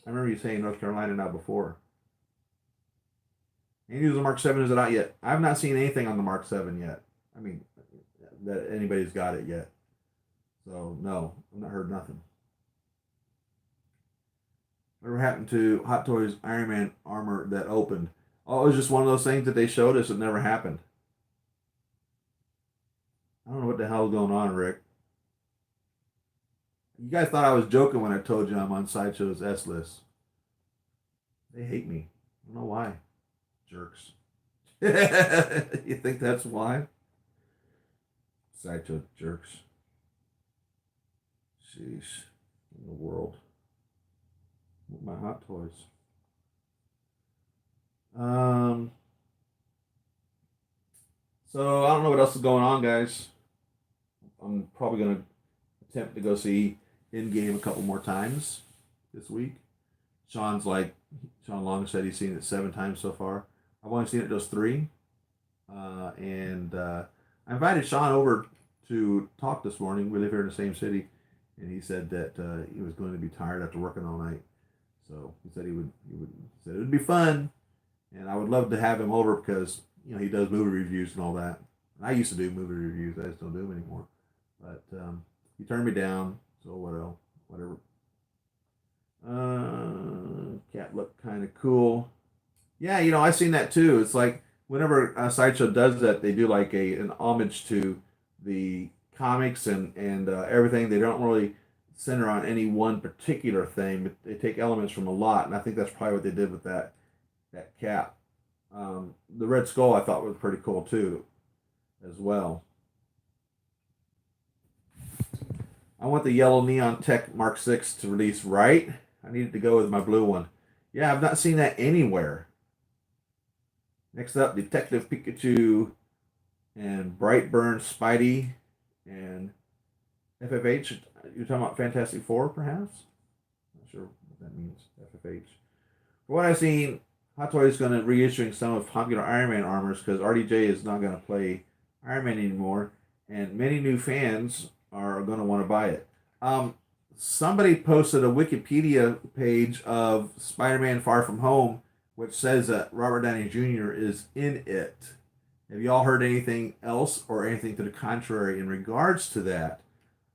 I remember you saying North Carolina now before. Any news on Mark 7 is it out yet? I've not seen anything on the Mark 7 yet. I mean, that anybody's got it yet. So, no, I've not heard nothing. Whatever happened to Hot Toys Iron Man armor that opened? Oh, it was just one of those things that they showed us that never happened. I don't know what the hell is going on, Rick. You guys thought I was joking when I told you I'm on Sideshow's S list. They hate me. I don't know why. Jerks. You think that's why? Sideshow jerks. Sheesh. In the world. With my Hot Toys. Um. So I don't know what else is going on, guys. I'm probably gonna attempt to go see Endgame a couple more times this week. Sean Long said he's seen it 7 times so far. I've only seen it just three. And I invited Sean over to talk this morning. We live here in the same city, and he said that he was going to be tired after working all night. So he said he said it would be fun, and I would love to have him over because he does movie reviews and all that. And I used to do movie reviews. I just don't do them anymore. But he turned me down. So what else? Whatever. Cat looked kind of cool. Yeah, I seen that too. It's like whenever Sideshow does that, they do like an homage to the comics and everything. They don't really center on any one particular thing, but they take elements from a lot, and I think that's probably what they did with that cap. The Red Skull I thought was pretty cool too, as well. I want the yellow Neon Tech Mark 6 to release, right? I needed to go with my blue one. Yeah, I've not seen that anywhere. Next up, Detective Pikachu and Brightburn Spidey and FFH. You're talking about Fantastic Four, perhaps? Not sure what that means, FFH. For what I've seen, Hot Toys is going to reissuing some of popular Iron Man armors because RDJ is not going to play Iron Man anymore, and many new fans are going to want to buy it. Somebody posted a Wikipedia page of Spider-Man Far From Home, which says that Robert Downey Jr. is in it. Have y'all heard anything else or anything to the contrary in regards to that?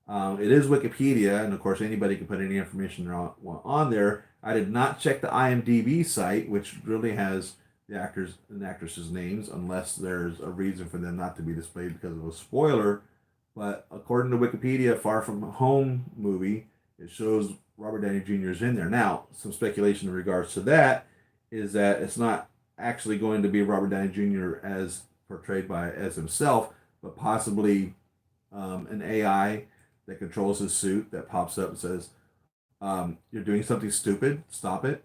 It is Wikipedia, and of course anybody can put any information on there. I did not check the IMDb site, which really has the actors and actresses' names, unless there's a reason for them not to be displayed because of a spoiler. But according to Wikipedia, Far From Home movie, it shows Robert Downey Jr. is in there. Now, some speculation in regards to that is that it's not actually going to be Robert Downey Jr. as portrayed as himself, but possibly an AI that controls his suit that pops up and says, "You're doing something stupid. Stop it,"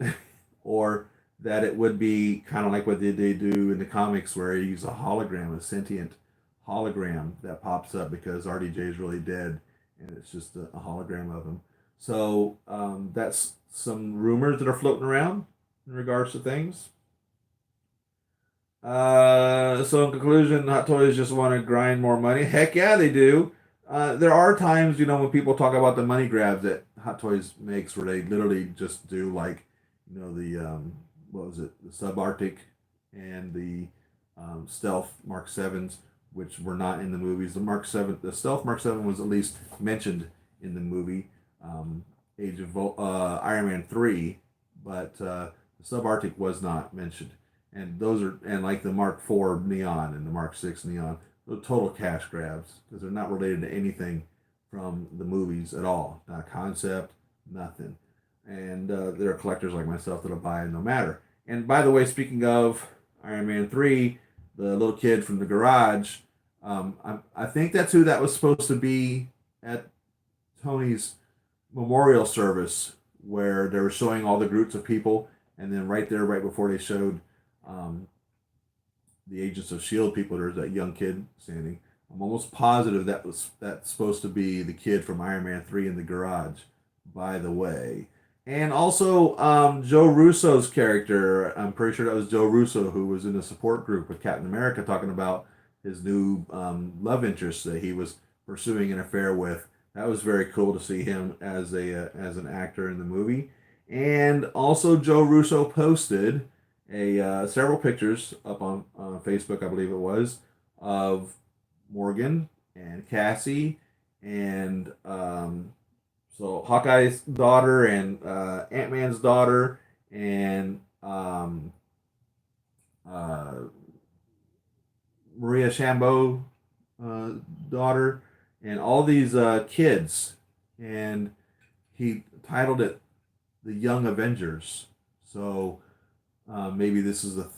or that it would be kind of like what they do in the comics, where you use a hologram, a sentient hologram that pops up because RDJ is really dead, and it's just a hologram of him. So that's some rumors that are floating around in regards to things. So in conclusion, Hot Toys just want to grind more money. Heck yeah, they do. There are times, when people talk about the money grabs that Hot Toys makes, where they literally just do like, the what was it, the Subarctic and the Stealth Mark Sevens, which were not in the movies. The Stealth Mark Seven was at least mentioned in the movie Iron Man 3, but the Subarctic was not mentioned. And those are, and like the Mark 4 Neon and the Mark 6 Neon, they're total cash grabs because they're not related to anything from the movies at all. Not a concept, nothing. And there are collectors like myself that'll buy it no matter. And by the way, speaking of Iron Man 3, the little kid from the garage, I think that's who that was supposed to be at Tony's memorial service, where they were showing all the groups of people, and then right there, right before they showed the Agents of Shield people, there's that young kid standing. I'm almost positive that's supposed to be the kid from Iron Man 3 in the garage, by the way. And also Joe Russo's character, I'm pretty sure that was Joe Russo, who was in the support group with Captain America, talking about his new love interest that he was pursuing an affair with. That was very cool to see him as an actor in the movie. And also Joe Russo posted several pictures up on Facebook, I believe it was, of Morgan and Cassie and so Hawkeye's daughter and Ant-Man's daughter and Maria Shambo daughter and all these kids, and he titled it the Young Avengers. So maybe this is a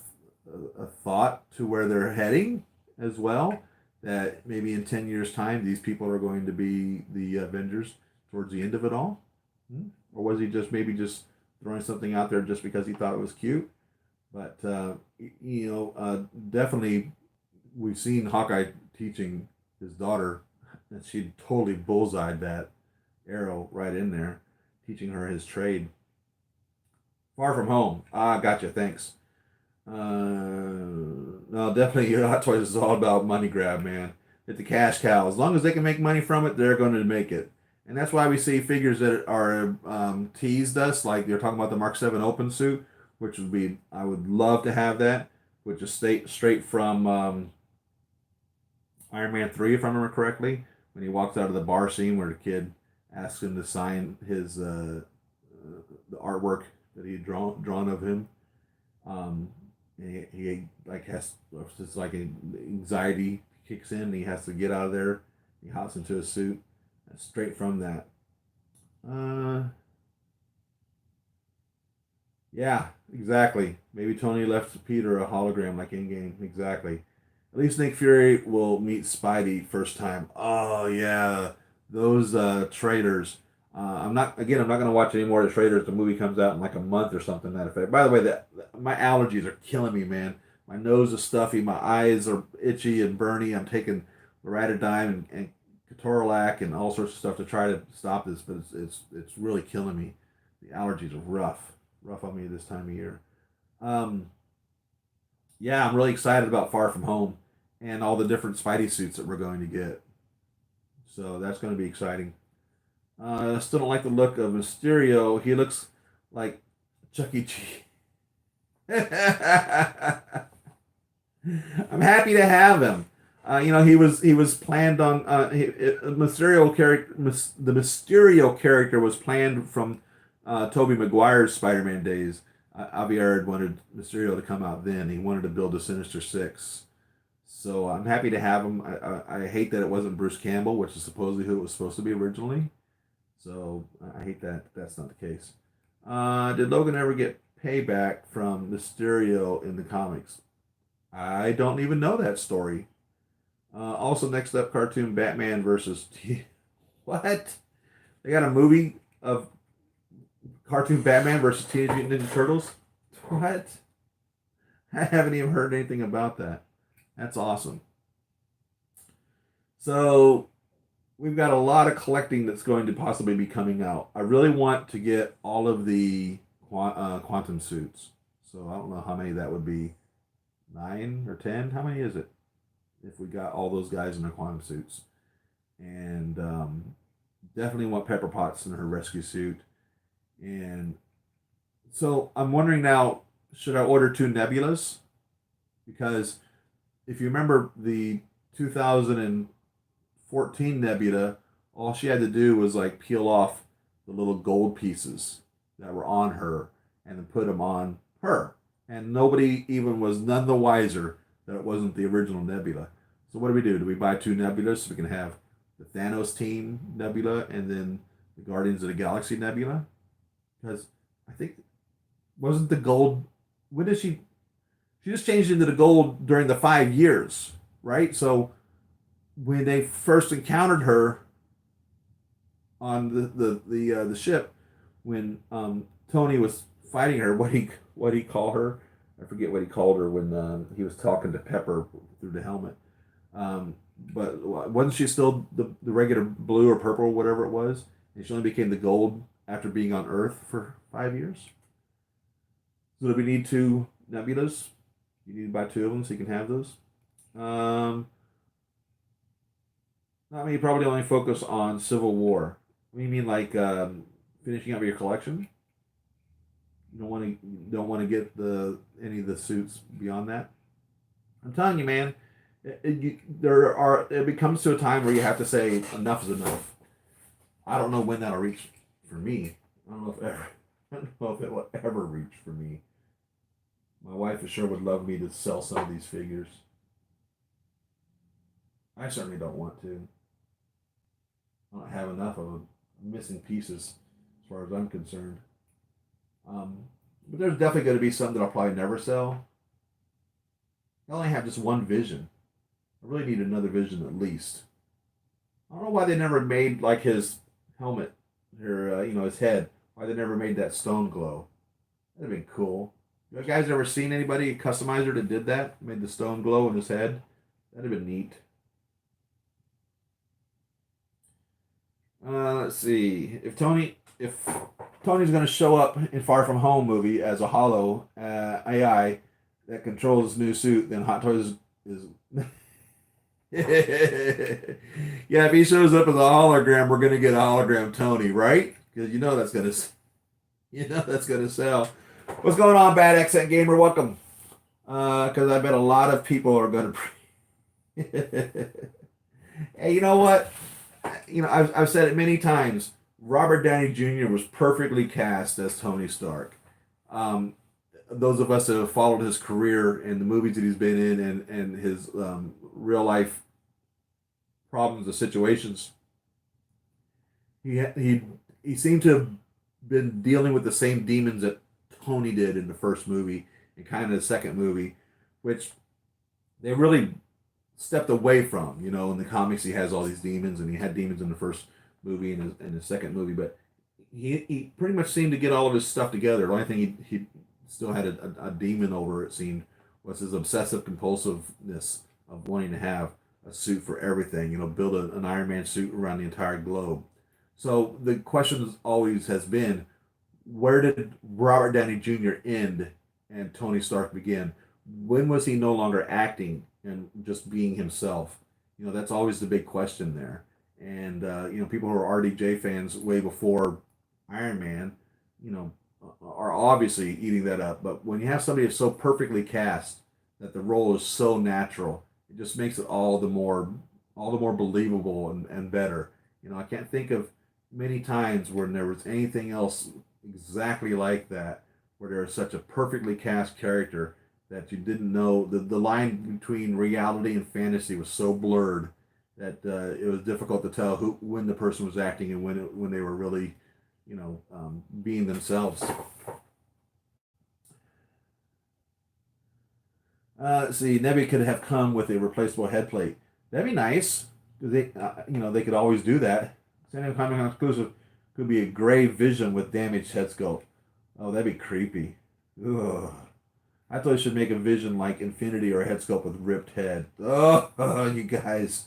thought to where they're heading as well, that maybe in 10 years time these people are going to be the Avengers towards the end of it all. Or was he just throwing something out there just because he thought it was cute? But definitely we've seen Hawkeye teaching his daughter, and she totally bullseyed that arrow right in there, teaching her his trade. Far From Home. Gotcha. Thanks. No, definitely, Hot Toys is all about money grab, man. It's the cash cow. As long as they can make money from it, they're going to make it. And that's why we see figures that are teased us, like they're talking about the Mark 7 open suit, which would be, I would love to have that, which is straight from Iron Man 3, if I remember correctly, when he walks out of the bar scene where the kid asks him to sign his the artwork that he had drawn of him. He like has just like anxiety kicks in, and he has to get out of there. He hops into a suit. Straight from that. Yeah, exactly. Maybe Tony left Peter a hologram like Endgame. Exactly. At least Nick Fury will meet Spidey first time. Oh yeah, those traitors. I'm not gonna watch any more of the traitors. The movie comes out in like a month or something to that effect. By the way, my allergies are killing me, man. My nose is stuffy. My eyes are itchy and burny. I'm taking Loratadine and Ketorolac and all sorts of stuff to try to stop this, but it's really killing me. The allergies are rough on me this time of year. Um, yeah, I'm really excited about Far From Home and all the different Spidey suits that we're going to get. So that's going to be exciting. I still don't like the look of Mysterio. He looks like Chuck E. Cheese. I'm happy to have him. He was planned on Mysterio character. The Mysterio character was planned from Tobey Maguire's Spider-Man days. Javier had wanted Mysterio to come out then. He wanted to build a Sinister Six. So I'm happy to have him. I hate that it wasn't Bruce Campbell, which is supposedly who it was supposed to be originally. So I hate that that's not the case. Did Logan ever get payback from Mysterio in the comics? I don't even know that story. Also, next up, cartoon Batman versus what? They got a movie of cartoon Batman versus Teenage Mutant Ninja Turtles. What? I haven't even heard anything about that. That's awesome. So we've got a lot of collecting that's going to possibly be coming out. I really want to get all of the quantum suits. So I don't know how many that would be. 9 or 10? How many is it? If we got all those guys in their quantum suits. And definitely want Pepper Potts in her rescue suit. And so I'm wondering now, should I order 2 Nebulas? Because if you remember the 2014 Nebula, all she had to do was like peel off the little gold pieces that were on her and then put them on her. And nobody even was none the wiser that it wasn't the original Nebula. So what do we do? Do we buy 2 Nebulas so we can have the Thanos team Nebula and then the Guardians of the Galaxy Nebula? Because I think wasn't the gold. When did she? She just changed into the gold during the 5 years, right? So when they first encountered her on the ship, when Tony was fighting her, what he call her? I forget what he called her when he was talking to Pepper through the helmet. But wasn't she still the regular blue or purple, or whatever it was? And she only became the gold after being on Earth for 5 years. So do we need 2 Nebulas? You need to buy 2 of them so you can have those. I mean, you probably only focus on Civil War. What do you mean, like finishing up your collection? You don't want to get any of the suits beyond that. I'm telling you, man. It becomes to a time where you have to say enough is enough. I don't know when that'll reach for me. I don't know if ever. I don't know if it will ever reach for me. My wife for sure would love me to sell some of these figures. I certainly don't want to. I don't have enough of them. Missing pieces as far as I'm concerned. But there's definitely going to be some that I'll probably never sell. I only have just one vision. I really need another vision at least. I don't know why they never made like his helmet or his head. Why they never made that stone glow. That'd have been cool. You guys ever seen anybody, a customizer that did that? Made the stone glow in his head? That'd have been neat. Let's see. If Tony's going to show up in Far From Home movie as a hollow AI that controls his new suit, then Hot Toys is. Yeah, if he shows up as a hologram, we're going to get a hologram Tony, right? Because that's gonna sell. What's going on, Bad Accent Gamer? Welcome. Because I bet a lot of people are going to. Hey, you know what? I've said it many times. Robert Downey Jr. was perfectly cast as Tony Stark. Those of us that have followed his career and the movies that he's been in and his real life problems and situations, he seemed to have been dealing with the same demons that Tony did in the first movie and kind of the second movie, which they really stepped away from. In the comics, he has all these demons, and he had demons in the first movie and in the second movie, but he pretty much seemed to get all of his stuff together. The only thing he still had a demon over, it seemed, was his obsessive compulsiveness of wanting to have a suit for everything. Build an Iron Man suit around the entire globe. So the question always has been, where did Robert Downey Jr. end and Tony Stark begin? When was he no longer acting and just being himself? That's always the big question there. And people who are RDJ fans way before Iron Man, are obviously eating that up. But when you have somebody that's so perfectly cast that the role is so natural, it just makes it all the more believable and better. I can't think of many times when there was anything else exactly like that, where there was such a perfectly cast character that you didn't know the line between reality and fantasy was so blurred that it was difficult to tell when the person was acting and when they were really being themselves. Let's see. Nebby could have come with a replaceable head plate. That'd be nice. They they could always do that. San Diego Comic Con exclusive could be a gray Vision with damaged head sculpt. Oh, that'd be creepy. Ugh. I thought I should make a vision like Infinity or a head sculpt with ripped head. Oh, you guys.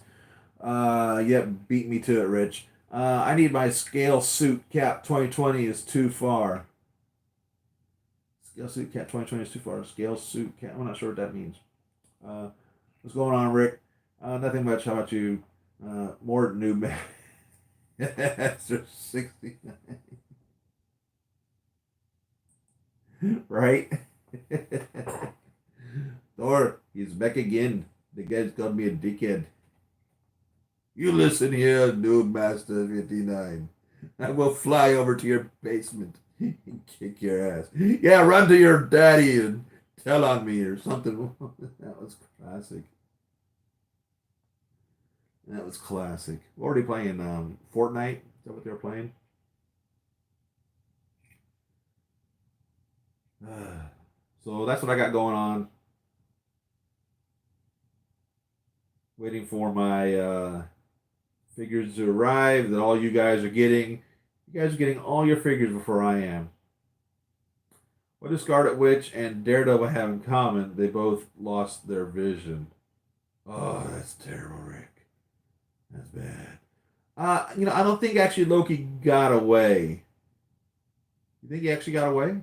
Yep, beat me to it, Rich. I need my scale suit cap 2020 is too far. Scale suit cap 2020 is too far. Scale suit cap. I'm not sure what that means. Uh, what's going on, Rick? Nothing much. How about you? More new Master 69. Right? Thor, he's back again. The guy's called me a dickhead. You listen here, Noob Master 59. I will fly over to your basement and kick your ass. Yeah, run to your daddy and tell on me or something. That was classic. That was classic. What were they playing? Fortnite? Is that what they were playing? So that's what I got going on. Waiting for my figures to arrive that all you guys are getting. You guys are getting all your figures before I am. What does Scarlet Witch and Daredevil have in common? They both lost their vision. Oh, that's terrible, Rick. That's bad. I don't think actually Loki got away. You think he actually got away?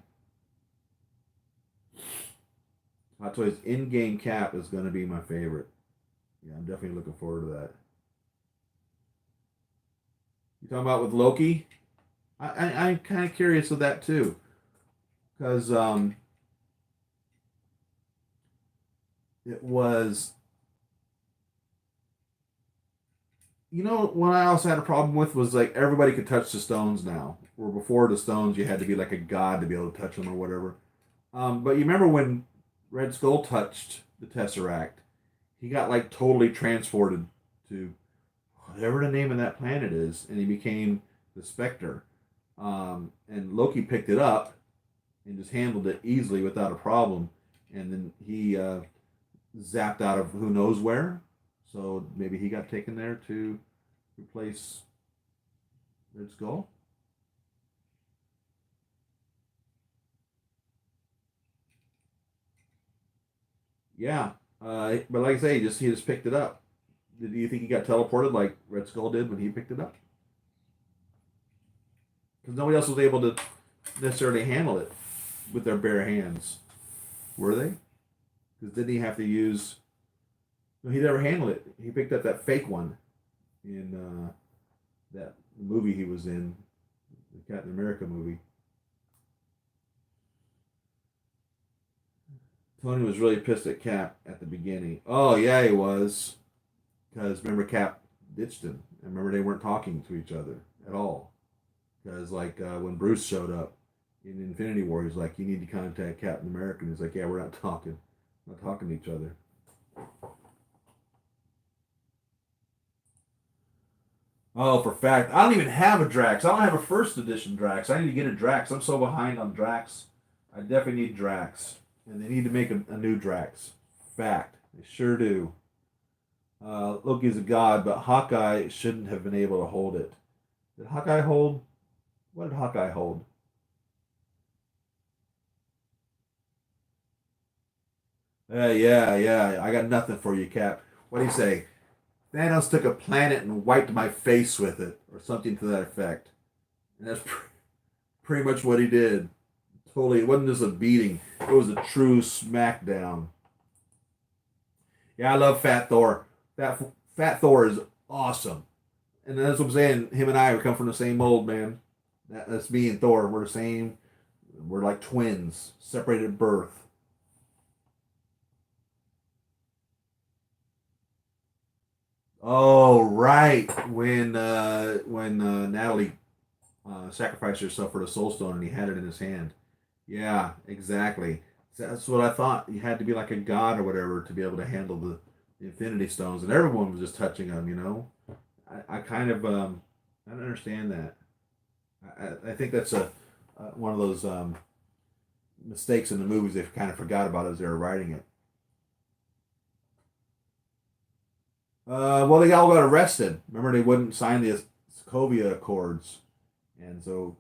Hot Toys in-game cap is going to be my favorite. Yeah, I'm definitely looking forward to that. You talking about with Loki? I'm kind of curious with that too, because it was, what I also had a problem with was like everybody could touch the stones now, where before the stones you had to be like a god to be able to touch them or whatever. But you remember when Red Skull touched the Tesseract, he got like totally transported to whatever the name of that planet is, and he became the Spectre. And Loki picked it up and just handled it easily without a problem. And then he zapped out of who knows where. So maybe he got taken there to replace Red Skull. Yeah, but like I say, he just picked it up. Did you think he got teleported like Red Skull did when he picked it up? Because nobody else was able to necessarily handle it with their bare hands, were they? Because didn't he have to use? No, he never handled it. He picked up that fake one in that movie he was in, the Captain America movie. Tony was really pissed at Cap at the beginning. Oh yeah, he was. Because remember, Cap ditched him. I remember they weren't talking to each other at all. Because like when Bruce showed up in Infinity War, he's like, "You need to contact Captain America." And he's like, "Yeah, we're not talking. We're not talking to each other." Oh, for fact, I don't even have a Drax. I don't have a first edition Drax. I need to get a Drax. I'm so behind on Drax. I definitely need Drax, and they need to make a new Drax. Fact, they sure do. Loki's a god, but Hawkeye shouldn't have been able to hold it. Did Hawkeye hold? What did Hawkeye hold? Yeah, yeah. I got nothing for you, Cap. What do you say? Thanos took a planet and wiped my face with it, or something to that effect. And that's pretty much what he did. Totally, it wasn't just a beating; it was a true smackdown. Yeah, I love Fat Thor. That Fat Thor is awesome, and that's what I'm saying. Him and I, we come from the same mold, man. That's me and Thor. We're the same. We're like twins, separated at birth. Oh, right. When Natalie sacrificed herself for the Soul Stone, and he had it in his hand. Yeah, exactly. That's what I thought. You had to be like a god or whatever to be able to handle the Infinity Stones, and everyone was just touching them. I kind of I don't understand that. I think that's a one of those mistakes in the movies they kind of forgot about as they were writing it. Well, they all got arrested. Remember, they wouldn't sign the Sokovia Accords, and so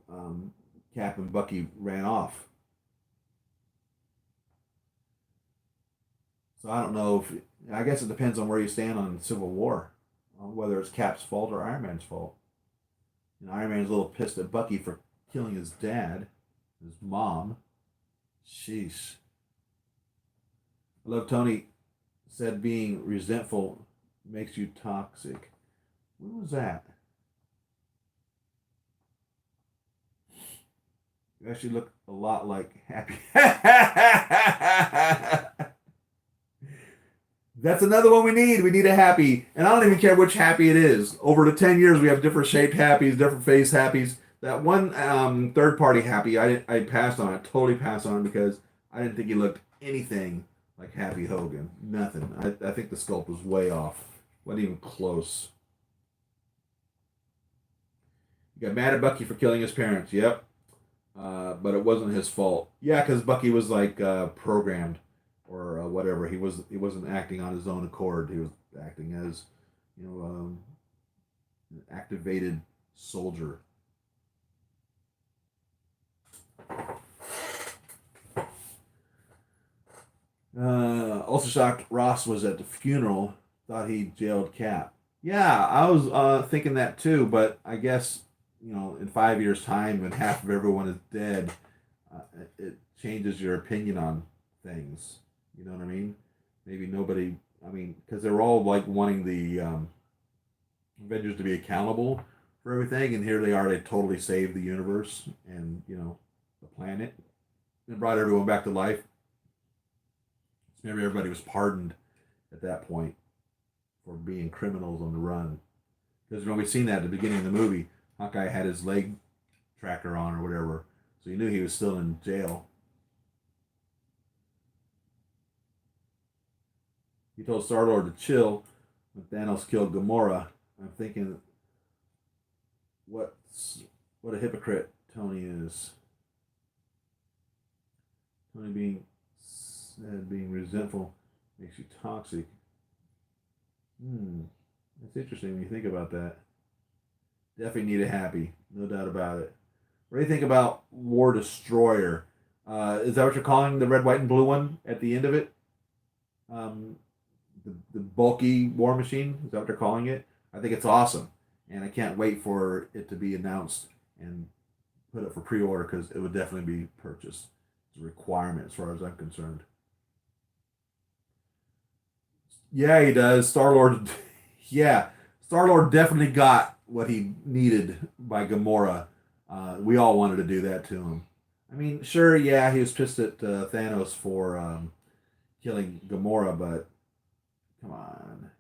Cap and Bucky ran off. So I don't know if I guess it depends on where you stand on Civil War, whether it's Cap's fault or Iron Man's fault. And Iron Man's a little pissed at Bucky for killing his dad, his mom. Sheesh. I love Tony said being resentful makes you toxic. When was that? You actually look a lot like Happy. That's another one we need. We need a Happy. And I don't even care which Happy it is. Over the 10 years, we have different shaped Happies, different face Happies. That one third party Happy, I passed on it. Totally passed on it because I didn't think he looked anything like Happy Hogan. Nothing. I think the sculpt was way off. Wasn't even close. You got mad at Bucky for killing his parents. Yep. But it wasn't his fault. Yeah, because Bucky was like programmed or whatever. He wasn't acting on his own accord. He was acting as an activated soldier. Also shocked Ross was at the funeral. Thought he jailed Cap. Yeah, I was thinking that too. But I guess in 5 years' time, when half of everyone is dead, it changes your opinion on things. You know what I mean? Maybe nobody. I mean, because they were all like wanting the Avengers to be accountable for everything, and here they are. They totally saved the universe and the planet, and brought everyone back to life. So maybe everybody was pardoned at that point for being criminals on the run. Because when we seen that at the beginning of the movie, Hawkeye had his leg tracker on or whatever, so you knew he was still in jail. He told Star Lord to chill when Thanos killed Gamora. I'm thinking, what a hypocrite Tony is. Tony being resentful makes you toxic. That's interesting when you think about that. Definitely need a Happy, no doubt about it. What do you think about War Destroyer? Is that what you're calling the red, white, and blue one at the end of it? Um, the bulky War Machine? Is that what they're calling it? I think it's awesome, and I can't wait for it to be announced and put up for pre-order because it would definitely be purchased. It's a requirement as far as I'm concerned. Yeah, he does. Star Lord, yeah, Star Lord definitely got what he needed by Gamora. We all wanted to do that to him. I mean, sure, yeah, he was pissed at Thanos for killing Gamora, but come on.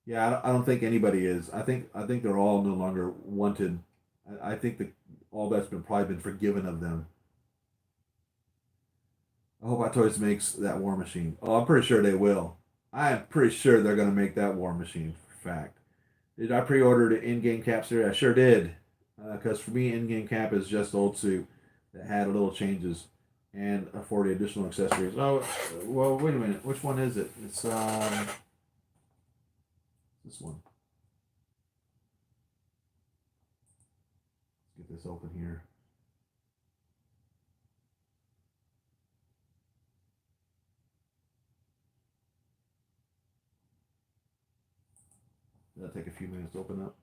Yeah, I don't think anybody is. I think they're all no longer wanted. I think that all that's been probably been forgiven of them. I hope Hot Toys makes that War Machine. Oh, I'm pretty sure they will. I'm pretty sure they're gonna make that War Machine for fact. Did I pre-order the in-game cap series? I sure did. Because for me, in-game cap is just old suit that had a little changes and for the additional accessories. Oh, well, wait a minute. Which one is it? It's this one. Let's get this open here. That'll take a few minutes to open up.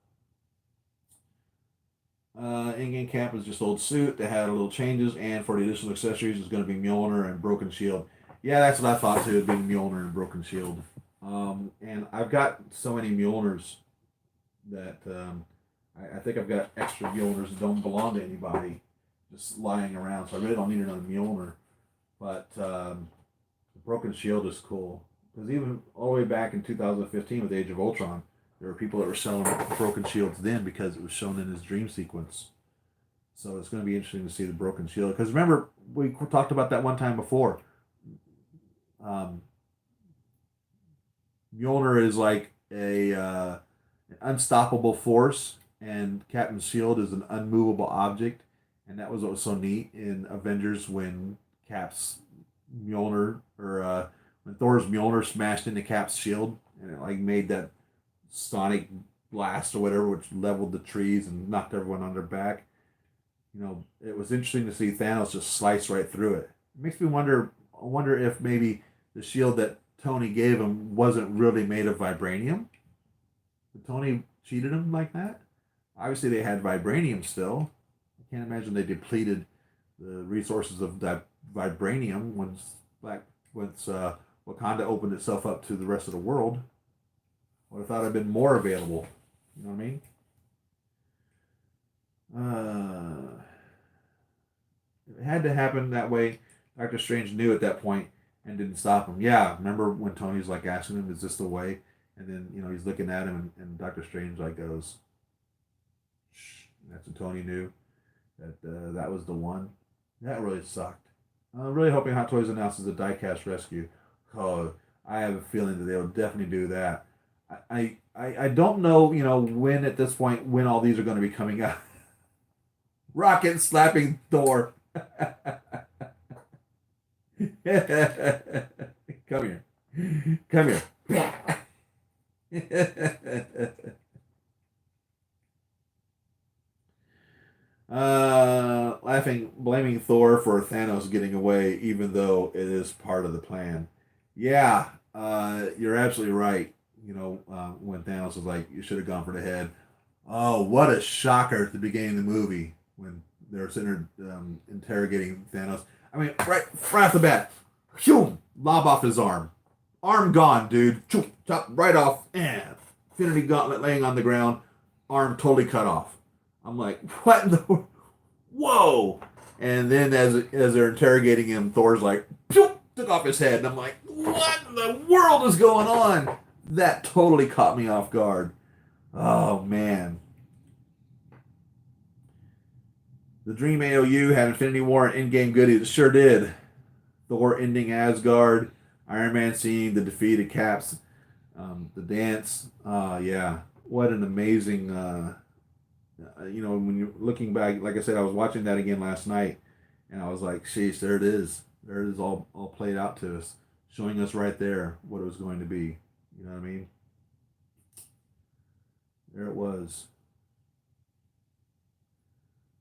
In-game cap is just old suit that had a little changes, and for the additional accessories, it's going to be Mjolnir and Broken Shield. Yeah, that's what I thought too. It'd be Mjolnir and Broken Shield. And I've got so many Mjolnirs that I think I've got extra Mjolnirs that don't belong to anybody, just lying around. So I really don't need another Mjolnir. But the Broken Shield is cool because even all the way back in 2015 with Age of Ultron, there were people that were selling Broken Shields then because it was shown in his dream sequence. So it's going to be interesting to see the Broken Shield. Because remember, we talked about that one time before. Um, Mjolnir is like an unstoppable force, and Captain Shield is an unmovable object. And that was what was so neat in Avengers when Cap's Mjolnir, or when Thor's Mjolnir smashed into Cap's shield, and it like made that sonic blast or whatever, which leveled the trees and knocked everyone on their back. It was interesting to see Thanos just slice right through it. It makes me wonder. I wonder if maybe the shield that Tony gave him wasn't really made of vibranium? Did Tony cheated him like that? Obviously, they had vibranium still. I can't imagine they depleted the resources of that vibranium once Wakanda opened itself up to the rest of the world. I would have thought it'd been more available. You know what I mean? It had to happen that way. Doctor Strange knew at that point and didn't stop him. Yeah, remember when Tony's like asking him, "Is this the way?" And then he's looking at him, and Doctor Strange like goes, "Shh." And that's when Tony knew that that was the one. That really sucked. I'm really hoping Hot Toys announces a diecast rescue. Oh, I have a feeling that they'll definitely do that. I don't know, when at this point when all these are going to be coming out. Rocket slapping Thor. Come here. Come here. Laughing, blaming Thor for Thanos getting away, even though it is part of the plan. Yeah, you're absolutely right. When Thanos was like, "You should have gone for the head." Oh, what a shocker at the beginning of the movie when they're sitting there interrogating Thanos. I mean, right off the bat, phew, lob off his arm. Arm gone, dude. Chop right off. Infinity Gauntlet laying on the ground. Arm totally cut off. I'm like, what in the... Whoa! And then as they're interrogating him, Thor's like, pew, took off his head. And I'm like, what in the world is going on? That totally caught me off guard. Oh, man. The Dream AOU had Infinity War and Endgame goodies. It sure did. Thor ending Asgard. Iron Man seeing the defeated Caps. The dance. Yeah. What an amazing... when you're looking back, like I said, I was watching that again last night, and I was like, sheesh, there it is. There it is all played out to us, showing us right there what it was going to be. You know what I mean? There it was.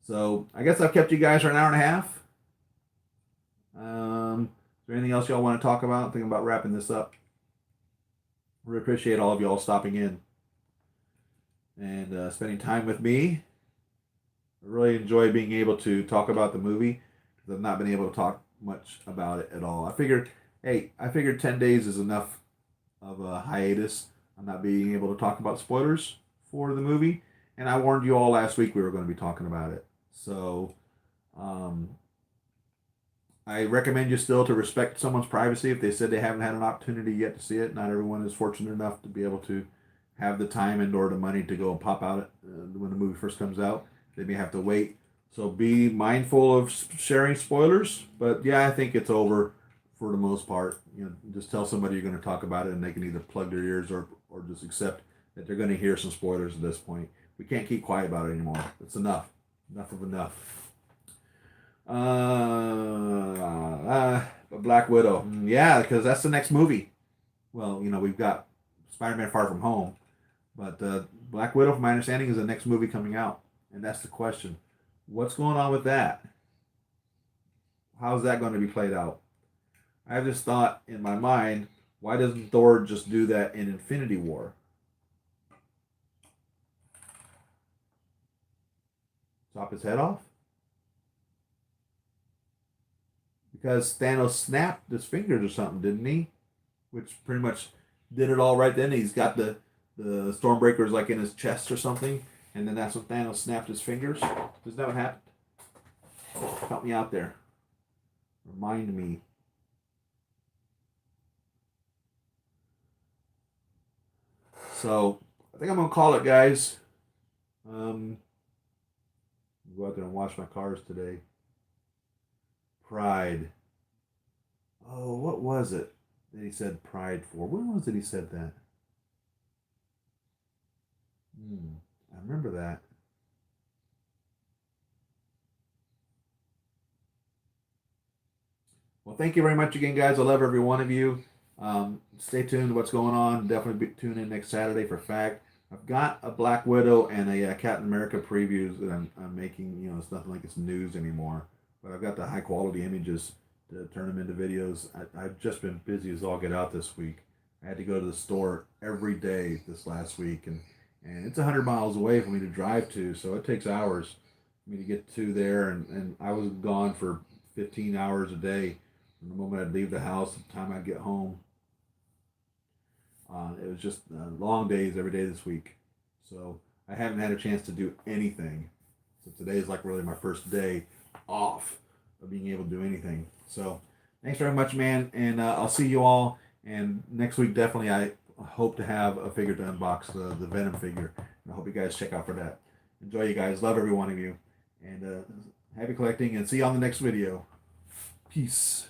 So I guess I've kept you guys for an hour and a half. Is there anything else y'all want to talk about? I'm thinking about wrapping this up. Really appreciate all of y'all stopping in and spending time with me. I really enjoy being able to talk about the movie because I've not been able to talk much about it at all. I figured 10 days is enough of a hiatus. I'm not being able to talk about spoilers for the movie, and I warned you all last week we were going to be talking about it. So, I recommend you still to respect someone's privacy if they said they haven't had an opportunity yet to see it. Not everyone is fortunate enough to be able to have the time and or the money to go and pop out when the movie first comes out. They may have to wait. So be mindful of sharing spoilers. But yeah, I think it's over for the most part. Just tell somebody you're going to talk about it, and they can either plug their ears or just accept that they're going to hear some spoilers at this point. We can't keep quiet about it anymore. It's enough. Enough of enough. Black Widow. Yeah, because that's the next movie. Well, we've got Spider-Man Far From Home. But Black Widow, from my understanding, is the next movie coming out. And that's the question. What's going on with that? How's that going to be played out? I have this thought in my mind, why doesn't Thor just do that in Infinity War? Chop his head off? Because Thanos snapped his fingers or something, didn't he? Which pretty much did it all right then. He's got the Stormbreaker's like in his chest or something, and then that's when Thanos snapped his fingers. Isn't that what happened? Help me out there. Remind me. So I think I'm gonna call it, guys. Go out there and wash my cars today. Pride. Oh, what was it that he said pride for? When was it he said that? I remember that. Well, thank you very much again, guys. I love every one of you. Stay tuned to what's going on. Definitely tune in next Saturday for Fact. I've got a Black Widow and a Captain America previews that I'm making. It's nothing like it's news anymore. But I've got the high quality images to turn them into videos. I've just been busy as all get out this week. I had to go to the store every day this last week, and it's 100 miles away for me to drive to, so it takes hours for me to get to there, and I was gone for 15 hours a day from the moment I'd leave the house to the time I'd get home. It was just long days every day this week, so I haven't had a chance to do anything. So today is like really my first day off of being able to do anything. So thanks very much, man, and I'll see you all. And next week, definitely, I hope to have a figure to unbox, the Venom figure. And I hope you guys check out for that. Enjoy, you guys. Love every one of you. And happy collecting, and see you on the next video. Peace.